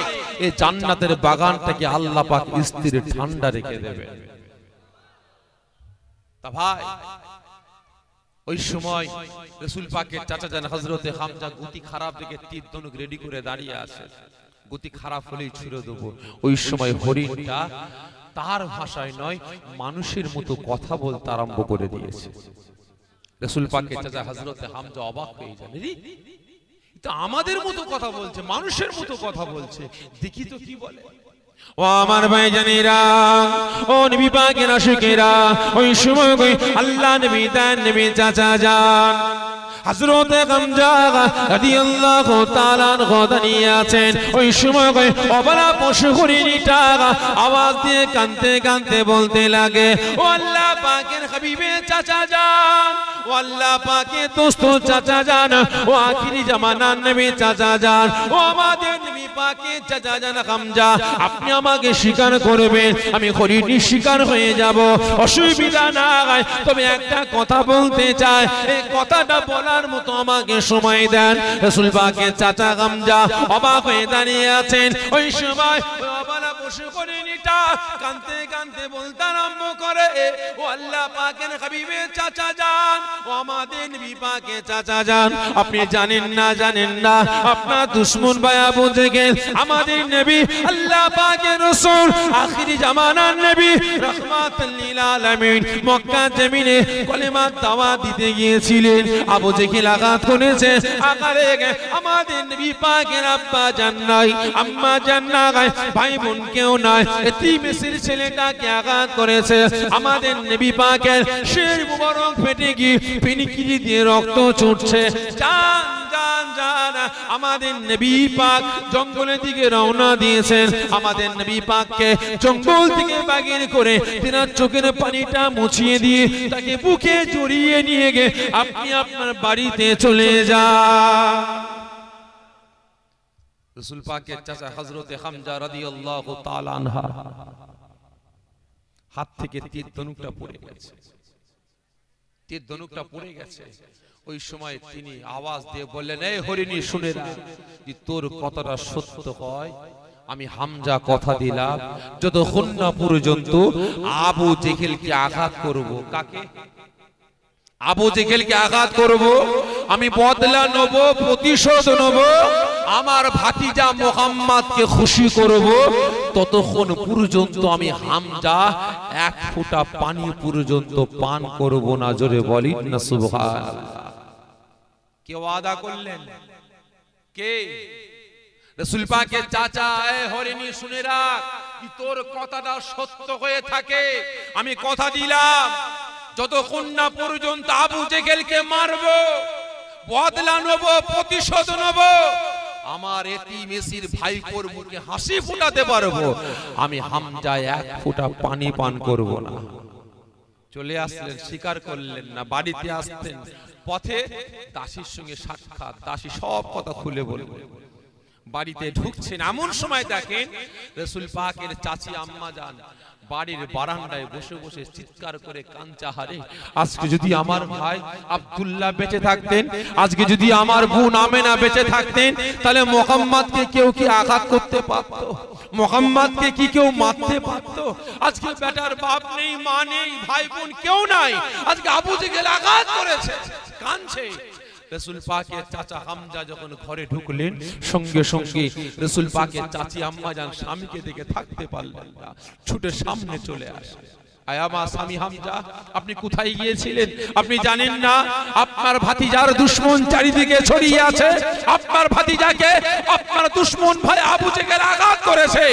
এই জান্নাতের বাগানটাকে আল্লাহ পাক স্থির ঠান্ডা রেখে দেবে। তা ভাই, ওই সময় রাসূল পাকের চাচা জান হযরতে হামজা গতি খারাপ দেখে তীর ধনুক রেডি করে দাঁড়িয়ে আছে, গতি খারাপ হলেই ছুড়ে দেব। ওই সময় হরিণটা তার ভাষায় নয়, মানুষের মতো কথা বলতে আরম্ভ করে দিয়েছে। রাসূল পাকের চাচা হযরতে হামজা অবাক হয়ে যান, এটা আমাদের মতো কথা বলছে, মানুষের মতো কথা বলছে, দেখি তো কি বলে। ও আমার ভাইজানেরা, ও নবী পাকের আশিকেরা, ওই সময় কই আল্লাহ নবী তার নবী চাচা যান হযরত হামজা রাদিয়াল্লাহু তাআলা আনহু দাঁড়িয়ে আছেন। ওই সময় কই অবলা পশু হরিণীটা আওয়াজ দিয়ে কাঁদতে কাঁদতে বলতে লাগে, ও আল্লাহ পাকের হাবিবের চাচা যান, ও আল্লাহ পাকের দোস্ত চাচা যান, ও আখিরি জামানার নবী চাচা যান, ও আমাদের নবী পাকের চাচা যান হামজা, আপনি আমাকে স্বীকার করবেন, আমি হরিণী স্বীকার হয়ে যাব, অসুবিধা নাই। তবে একটা কথা বলতে চাই, এই কথাটা বলার মতো আমাকে সময় দেন। রাসূল পাকের চাচা হামজা অবাক হয়ে দাঁড়িয়ে আছেন। ওই সময় অবলা পশু হরিণীটা কাঁদতে কাঁদতে বলতে আরম্ভ করে, ও আল্লাহ পাকের হাবিবের চাচা যান, ও আমাদের নবী পাকের চাচা যান, আপনি জানেন না জানেন না, আপনার দুশমন ভাই আবু জেহেল আমাদের নবী আল্লাহ পাকের রাসূল আখিরি জামানার নবী রাহমাতুল লিল আলামিন মক্কা জমিনে কলেমার দাওয়াত দিতে গিয়েছিলেন। আবু জেহেল আঘাত করেছে, আকারে আমাদের নবী পাকের আব্বা জান নাই, আম্মা জান নাই, ভাই বোন কেউ নাই, এতিম মিসির ছেলেটাকে আঘাত করেছে। আমাদের নবী পাকের শির মুবারক ফেটে গিয়ে পিনিকিরি দিয়ে রক্ত ছুটছে। জান জান জান, আমাদের নবী পাক জঙ্গলের দিকে রওনা দিয়েছেন। আমাদের নবী পাককে জঙ্গল থেকে বাগির করে তিনার চোখের পানিটা মুছিয়ে দিয়ে তাকে বুকে জড়িয়ে নিয়ে গিয়ে আপনি আপনার বাড়িতে চলে যান। রাসূল পাকের চাচা হযরতে হামজা রাদিয়াল্লাহু তাআলা আনহা হাত থেকে তীর ধনুকটা পড়ে গেছে, তীর ধনুকটা পড়ে গেছে। ওই সময় তিনি আওয়াজ দিয়ে বললেন, এই হরিণী শুনে না, যে তোর কথাটা সত্য হয়, আমি হামজা কথা দিলাম যতক্ষণ না পর্যন্ত আবু জেহেলকে আঘাত করব। কাকে? আবু জেহেলকে আঘাত করব, আমি বদলা নেব, প্রতিশোধ নেব, আমার ভাতিজা মুহাম্মদকে খুশি করব, ততক্ষণ পর্যন্ত আমি হামজা এক ফোঁটা পানি পর্যন্ত পান করব না। জোরে বলি না সুবহানাল্লাহ। কে ওয়াদা করলেন? কে? রাসূল পাকের চাচা। এ হরিণী শুনে রাখ, কি তোর কথাটা সত্য হয়ে থাকে, আমি কথা দিলাম যতক্ষণ না পর্যন্ত আবু জেহেলকে মারবো, বদলা নেব, প্রতিশোধ নেব, আমার এতিম এসির ভাইপোর মুখে হাসি ফোটাতে পারবো, আমি হামজা এক ফোঁটা পানি পান করব না। চলে আসলেন, স্বীকার করলেন না। বাড়িতে আসতেন, পথে দাসীর সঙ্গে সাক্ষাৎ, দাসী সব কথা খুলে বলবে। বাড়িতে ঢুকছেন, এমন সময় দেখেন রাসূল পাকের চাচি আম্মা জান বাড়ির বারান্দায় বসে বসে চিৎকার করে কাঁদছে, হারে আজকে যদি আমার ভাই আব্দুল্লাহ বেঁচে থাকতেন, আজকে যদি আমার বোন আমেনা বেঁচে থাকতেন, তাহলে মুহাম্মদকে কেউ কি আঘাত করতে পারতো? মুহাম্মদকে কি কেউ মারতে পারতো? আজকে বেটার বাপ নেই, মা নেই, ভাই বোন কেউ নাই, আজকে আবু জেহেল আঘাত করেছে, কাঁদছে। রাসূল পাকের চাচা হামজা যখন ঘরে ঢুকলেন, সঙ্গে সঙ্গে রাসূল পাকের চাচি আম্মা জান স্বামীকে দেখে থাকতে পারলেন না, ছুটে সামনে চলে আসে। আয় আমার স্বামী হামজা, আপনি কোথায় গিয়েছিলেন? আপনি জানেন না আপনার ভাতিজার দুশমন চারিদিকে ছড়িয়ে আছে, আপনার ভাতিজাকে আপনার দুশমন ভাই আবু জেহেল আঘাত করেছে,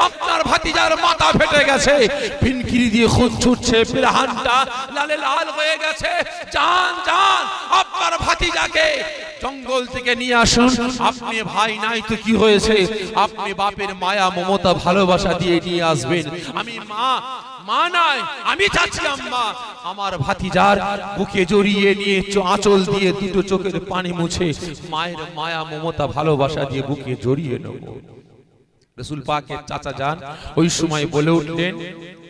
আপনার ভাতিজার মাথা ফেটে গেছে, ফিনকিরি দিয়ে খুন ছুটছে, পিরাহানটা লালে লাল হয়ে গেছে। জান জান, আপনার ভাতিজাকে জঙ্গল থেকে নিয়ে আসুন। আপনি ভাই নাই তো কি হয়েছে, আপনি বাপের মায়া মমতা ভালোবাসা দিয়ে নিয়ে আসবেন। আমি মা নাই, আমি চাচ্ছি আম্মা, আমার ভাতিজার বুকে জড়িয়ে নিয়ে আঁচল দিয়ে দুটো চোখের পানি মুছে মায়ের মায়া মমতা ভালোবাসা দিয়ে বুকে জড়িয়ে নেব। রাসূল পাকের চাচা যান ওই সময় বলে উঠলেন,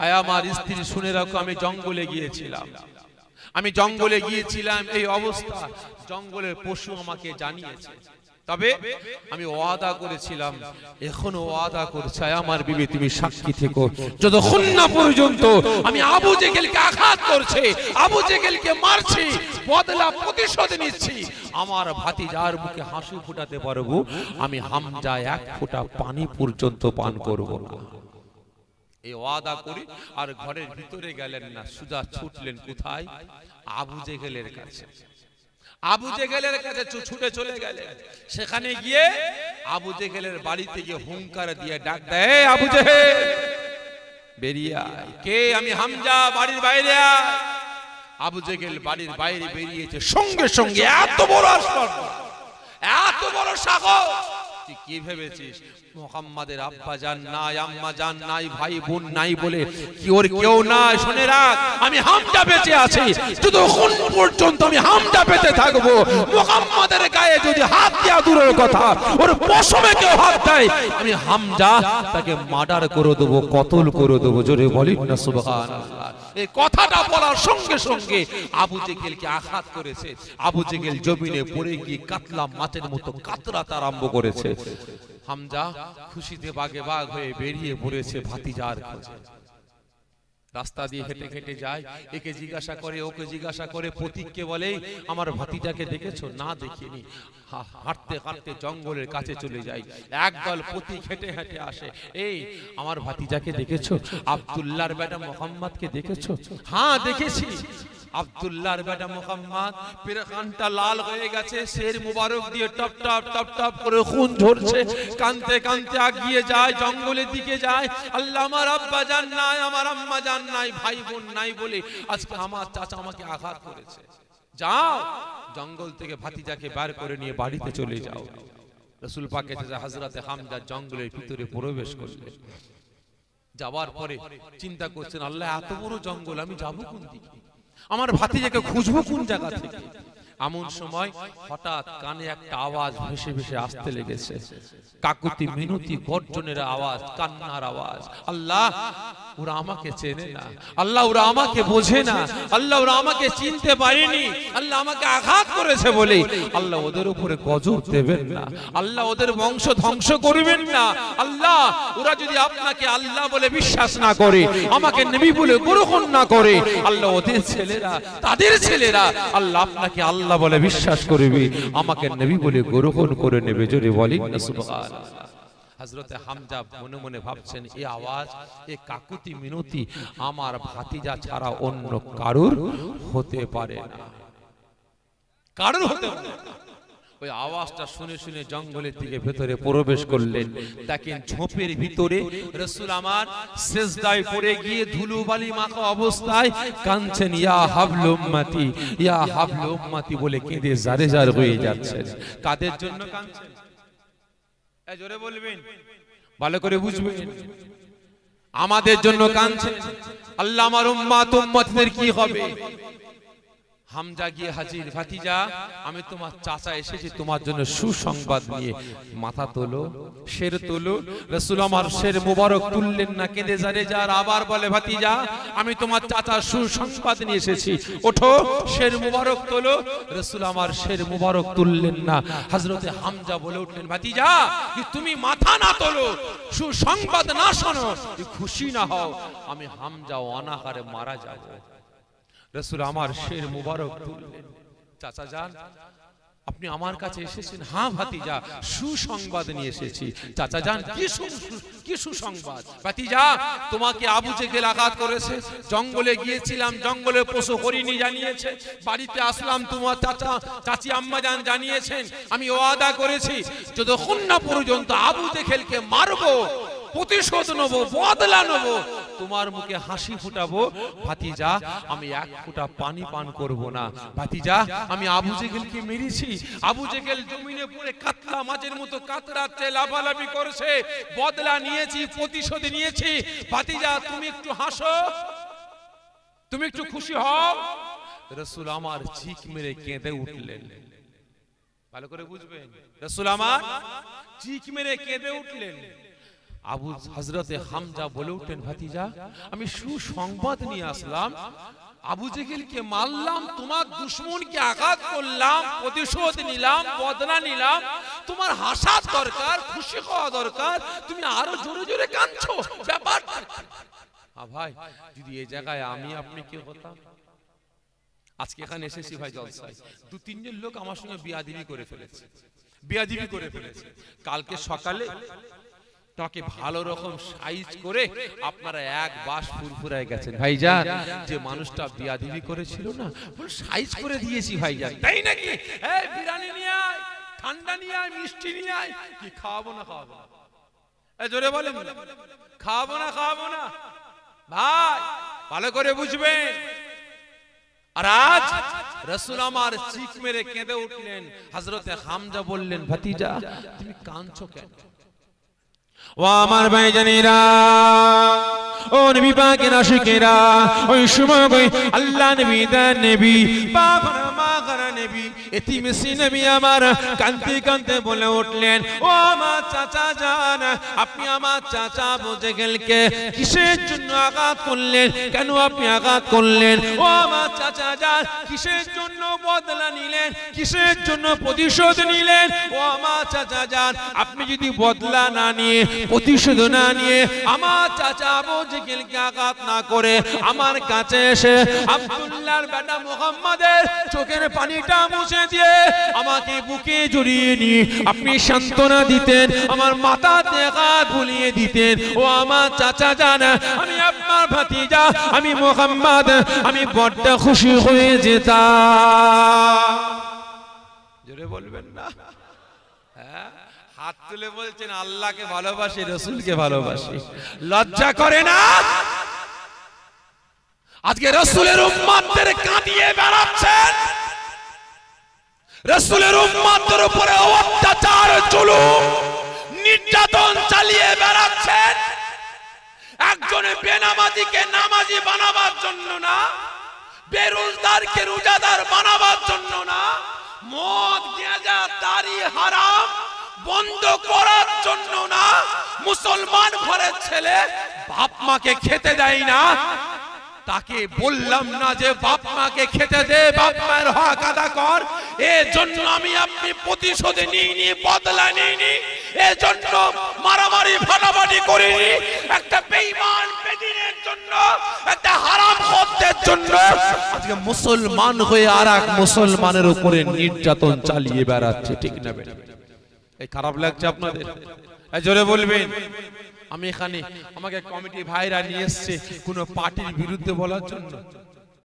আয় আমার স্ত্রী শুনে রাখো, আমি জঙ্গলে গিয়েছিলাম, আমি জঙ্গলে গিয়েছিলাম, এই অবস্থা জঙ্গলের পশু আমাকে জানিয়েছে, তবে আমি ওয়াদা করেছিলাম, এখনো ওয়াদা করছি, আমার বিবি তুমি সাক্ষী থেকো, যতক্ষণ না পর্যন্ত আমি আবু জেহেলকে আঘাত করছে, আবু জেহেলকে মারছি, বদলা প্রতিশোধ নিচ্ছি, আমার ভাতিজার মুখে হাসি ফোটাতে পারবো, আমি হামজা এক ফোঁটা পানি পর্যন্ত পান করব না। এই ওয়াদা করি আর ঘরের ভিতরে গেলেন না, সুজা ছুটলেন কোথায়? আবু জেহেলের কাছে। আবু জেহেলের কাছে ছুটে চলে গেলেন, সেখানে গিয়ে আবু জেহেলের বাড়িতে গিয়ে হুঙ্কার দিয়ে ডাক দেয়, আবু জেহেল বেরিয়ে আয়। কে? আমি হামজা, বাড়ির বাইরে আয়। আবু জেহেল বাড়ির বাইরে বেরিয়েছে, সঙ্গে সঙ্গে এত বড় আশ্চর্য, এত বড় সাহস, তুই কি ভেবেছিস মুহাম্মাদের আব্বা জান নাই, আম্মা জান নাই, ভাই বোন নাই বলে কি ওর কেউ নাই? শুনে রাখ, আমি হামজা বেঁচে আছি, যতক্ষণ পর্যন্ত আমি হামজা বেঁচে থাকবো, মুহাম্মাদের গায়ে যদি হাত দেয়া দূরের কথা, ওর পশমে কেউ হাত দেয়, আমি হামজা তাকে মার্ডার করে দেবো, কতল করে দেবো। জোরে বলি না সুবহানাল্লাহ। এই কথাটা বলার সঙ্গে সঙ্গে আবু জেহেলকে আঘাত করেছে, আবু জেহেল জমিনে পড়ে গিয়ে কাতলা মাছের মতো কাতরাতে আরম্ভ করেছে। হামজা খুশিতে বাগে বাগ হয়ে বেরিয়ে পড়েছে ভাতিজার খোঁজে। রাস্তা দিয়ে হেঁটে হেঁটে যায়, একে জিজ্ঞাসা করে, ওকে জিজ্ঞাসা করে, প্রতীককে বলে, আমার ভাতিজাকে দেখেছো? না দেখিনি। হাঁটতে হাঁটতে জঙ্গলের কাছে চলে যায়, একদল প্রতীক হেঁটে হেঁটে আসে, এই আমার ভাতিজাকে দেখেছো? আব্দুল্লাহর বেটা মুহাম্মদকে দেখেছো? হ্যাঁ দেখেছি। আব্দুল্লাহর বেটা মুহাম্মদ, পেরেখানটা লাল হয়ে গেছে, শের মুবারক দিয়ে টপ টপ টপ টপ করে খুন ঝরছে, কানতে কানতে আগিয়ে যায়, জঙ্গলের দিকে যায়। আল্লাহ, আমার আব্বা জান নাই, আমার আম্মা জান নাই, ভাই বোন নাই বলে আজকে আমার চাচা আমাকে আঘাত করেছে। যাও, জঙ্গল থেকে ভাতিজাকে বের করে নিয়ে বাড়িতে চলে যাও। রাসূল পাকের চাচা হযরতে হামজা জঙ্গলের ভিতরে প্রবেশ করলেন। যাওয়ার পরে চিন্তা করছেন, আল্লাহ এত বড় জঙ্গল, আমি যাব কোন দিকে, আমার ভাতিজাকে খুঁজবো কোন জায়গা থেকে? এমন সময় হঠাৎ কানে একটা আওয়াজ ভেসে ভেসে আসতে লেগেছে, কাকুতি মিনতি গর্জনের আওয়াজ, কান্নার আওয়াজ। আল্লাহ, ওরা আমাকে চেনে না, আল্লাহ ওরা আমাকে বোঝে না, আল্লাহ ওরা আমাকে চিনতে পারেনি, আল্লাহ আমাকে আঘাত করেছে বলে আল্লাহ ওদের উপরে গজব দেবেন না, আল্লাহ ওদের বংশ ধ্বংস করবেন না। আল্লাহ ওরা যদি আপনাকে আল্লাহ বলে বিশ্বাস না করে, আমাকে নবী বলে গ্রহণ না করে, আল্লাহ ওদের ছেলেরা, তাদের ছেলেরা আল্লাহ আপনাকে আল্লাহ বলে বিশ্বাস করবে, আমাকে নবী বলে গ্রহণ করে নেবে। জোরে বলেন না সুবহানাল্লাহ। হযরতে হামজা মনে মনে ভাবছেন, এই আওয়াজ, এই কাকুতি মিনতি আমার ভাতিজা ছাড়া অন্য কারুর হতে পারে না, কারুর হতে পারে না। ওই আওয়াজটা শুনে শুনে জঙ্গলের দিকে ভেতরে প্রবেশ করলেন। দেখেন ঝোপের ভিতরে রাসূল আমার সিজদায় পড়ে গিয়ে ধুলোবালি মাখা অবস্থায় কাঁদছেন, ইয়া হাবলু উম্মতি, ইয়া হাবলু উম্মতি বলে কেঁদে জারে জার হয়ে যাচ্ছেন। কাদের জন্য কাঁদছেন? এই জোরে বলবেন, ভালো করে বুঝবেন। আমাদের জন্য কাঁদছেন। আল্লাহ আমার উম্মত উম্মতদের কি হবে? হামজা গিয়ে হাজির, ভাতিজা আমি তোমার চাচা এসেছি তোমার জন্য সুসংবাদ নিয়ে। মাথা তোলো, শের তোলো। রাসূল আমার শের মুবারক তুললেন না, কেঁদে জারে যার আবার বলে, ভাতিজা আমি তোমার চাচা সুসংবাদ নিয়ে এসেছি, ওঠো শের মুবারক তোলো। রাসূল আমার শের মুবারক তুললেন না। হযরতে হামজা বলে উঠলেন, ভাতিজা তুমি মাথা না তোলো, সুসংবাদ না শোনো, খুশি না হও, আমি হামজা অনাহারে মারা যাব। রাসূল আমার শের মুবারক তুললেন। চাচা যান, আপনি আমার কাছে এসেছেন? হ্যাঁ ভাতিজা, সুসংবাদ নিয়ে এসেছি। চাচা যান, কি সুসংবাদ? ভাতিজা তোমাকে আবু জেহেল আঘাত করেছে, জঙ্গলে গিয়েছিলাম, জঙ্গলে পশু হরিণী জানিয়েছে, বাড়িতে আসলাম, তোমার চাচা চাচি আম্মা জান জানিয়েছেন, আমি ওয়াদা করেছি যতক্ষণ না পর্যন্ত আবু জেহেলকে মারবো, প্রতিশোধ নেবো, বদলা নেবো, তোমার মুখে হাসি ফুটাবো। ভাতিজা আমি এক ফোঁটা পানি পান করব না। ভাতিজা আমি আবু জেহেলকে মেরেছি, আবু জেহেল জমিনে পড়ে কাতলা মাছের মতো কাতরাচ্ছে, লাফালাফি করছে, বদলা নিয়েছি, প্রতিশোধ নিয়েছি। ভাতিজা তুমি একটু হাসো, তুমি একটু খুশি হও। রাসূল আমার ঝিক মেরে কেঁদে উঠলেন। ভালো করে বুঝবেন, রাসূল আমার ঝিক মেরে কেঁদে উঠলেন। আবু হযরতে হামজা বলে উঠলেন, ভাতিজা আমি সুসংবাদ নিয়ে আসলাম, আবু জেহেলকে মারলাম, তোমার দুশমনকে আঘাত করলাম, প্রতিশোধ নিলাম, বদলা নিলাম, তোমার হাসার দরকার, খুশি হওয়া দরকার, তুমি আরো জোরে জোরে কাঁদছো, ব্যাপারটা ভাই যদি এই জায়গায় আমি আপনি কি হতাম? আজকে এখানে এসেছি ভাই জলসায়, দু তিনজন লোক আমার সঙ্গে বিয়াদবি করে ফেলেছে, বিয়াদবি করে ফেলেছে। কালকে সকালে তাকে ভালো রকম সাইজ করে আপনারা এক বাস ফুরফুরায় গেছেন। ভাইজান যে মানুষটা বিয়াদবি করেছিল না, সাইজ করে দিয়েছি ভাইজান, তাই নাকি? এই বিরিয়ানি নিয়ে আয়, ঠান্ডা নিয়ে আয়, মিষ্টি নিয়ে আয়, কি খাওয়াবো না খাওয়াবো না? এই জোরে বলেন, খাওয়াবো না খাওয়াবো না? ভাই ভালো করে বুঝবেন। আর আজ রাসূল আমার চিক মেরে কেঁদে উঠলেন। হযরতে হামজা বললেন, ভাতিজা তুমি কাঁদছো কেন? ও আমার ভাইজানেরা, ও নবী পাকের আশিকেরা, ওই সময় কই আল্লাহ নবী দা নবী বাবার মাগারা নবী এতিম সি নবী আমার কাঁদতে কাঁদতে বলে উঠলেন, ও আমার চাচা জান, আপনি আমার চাচা আবু জেহেলকে কিসের জন্য আঘাত করলেন? কেন আপনি আঘাত করলেন? ও আমার চাচা জান, কিসের জন্য বদলা নিলেন? কিসের জন্য প্রতিশোধ নিলেন? ও আমার চাচা জান, আপনি যদি বদলা না নিয়ে, প্রতিশোধ না নিয়ে, আমার চাচা আবু জেহেলকে আঘাত না করে আমার কাছে এসে আব্দুল্লাহর বেটা মুহাম্মাদের চোখের পানিটা মুছে দিয়ে আমাকে বুকে জড়িয়ে নিয়ে আপনি সান্ত্বনা দিতেন, আমার মাথাতে হাত বুলিয়ে দিতেন, ও আমার চাচা জান, আমি আপনার ভাতিজা, আমি মুহাম্মদ, আমি বড় খুশি হয়ে যেতাম। জোরে বলবেন না? হ্যাঁ, হাত তুলে বলছেন আল্লাহকে ভালোবাসি, রাসূলকে ভালোবাসি, লজ্জা করে না? আজকে রাসূলের উম্মতদের কাঁদিয়ে বেড়াচ্ছেন, রাসূলের উম্মতদের উপরে অত্যাচার, জুলুম, নির্যাতন চালিয়ে বেড়াচ্ছেন। একজন বেনামাজিকে নামাজি বানাবার জন্য না, বেরোজগারকে রোজাদার বানাবার জন্য না, মদ গাঁজা দাড়ি হারাম বন্ধ করার জন্য না, মুসলমান ঘরের ছেলে বাপ মাকে খেতে দেয় না, তাকে বললাম না যে বাপ মাকে খেতে দে, বাপ মায়ের হক আদা কর। এর জন্য আমি আপনি প্রতিশোধ নিইনি, বদলা নিইনি, এর জন্য মারামারি ফাটাফাটি করিনি। একটা বেঈমান বেদিনের জন্য, একটা হারামখোরদের জন্য আজকে মুসলমান হয়ে আরেক মুসলমানের উপরে নির্যাতন চালিয়ে বেড়াচ্ছে, ঠিক না বেটা? এই খারাপ লাগছে আপনাদের? এই জোরে বলবেন। আমি এখানে আমাকে কমিটি ভাইরা নিয়ে এসছে কোন পার্টির বিরুদ্ধে বলার জন্য,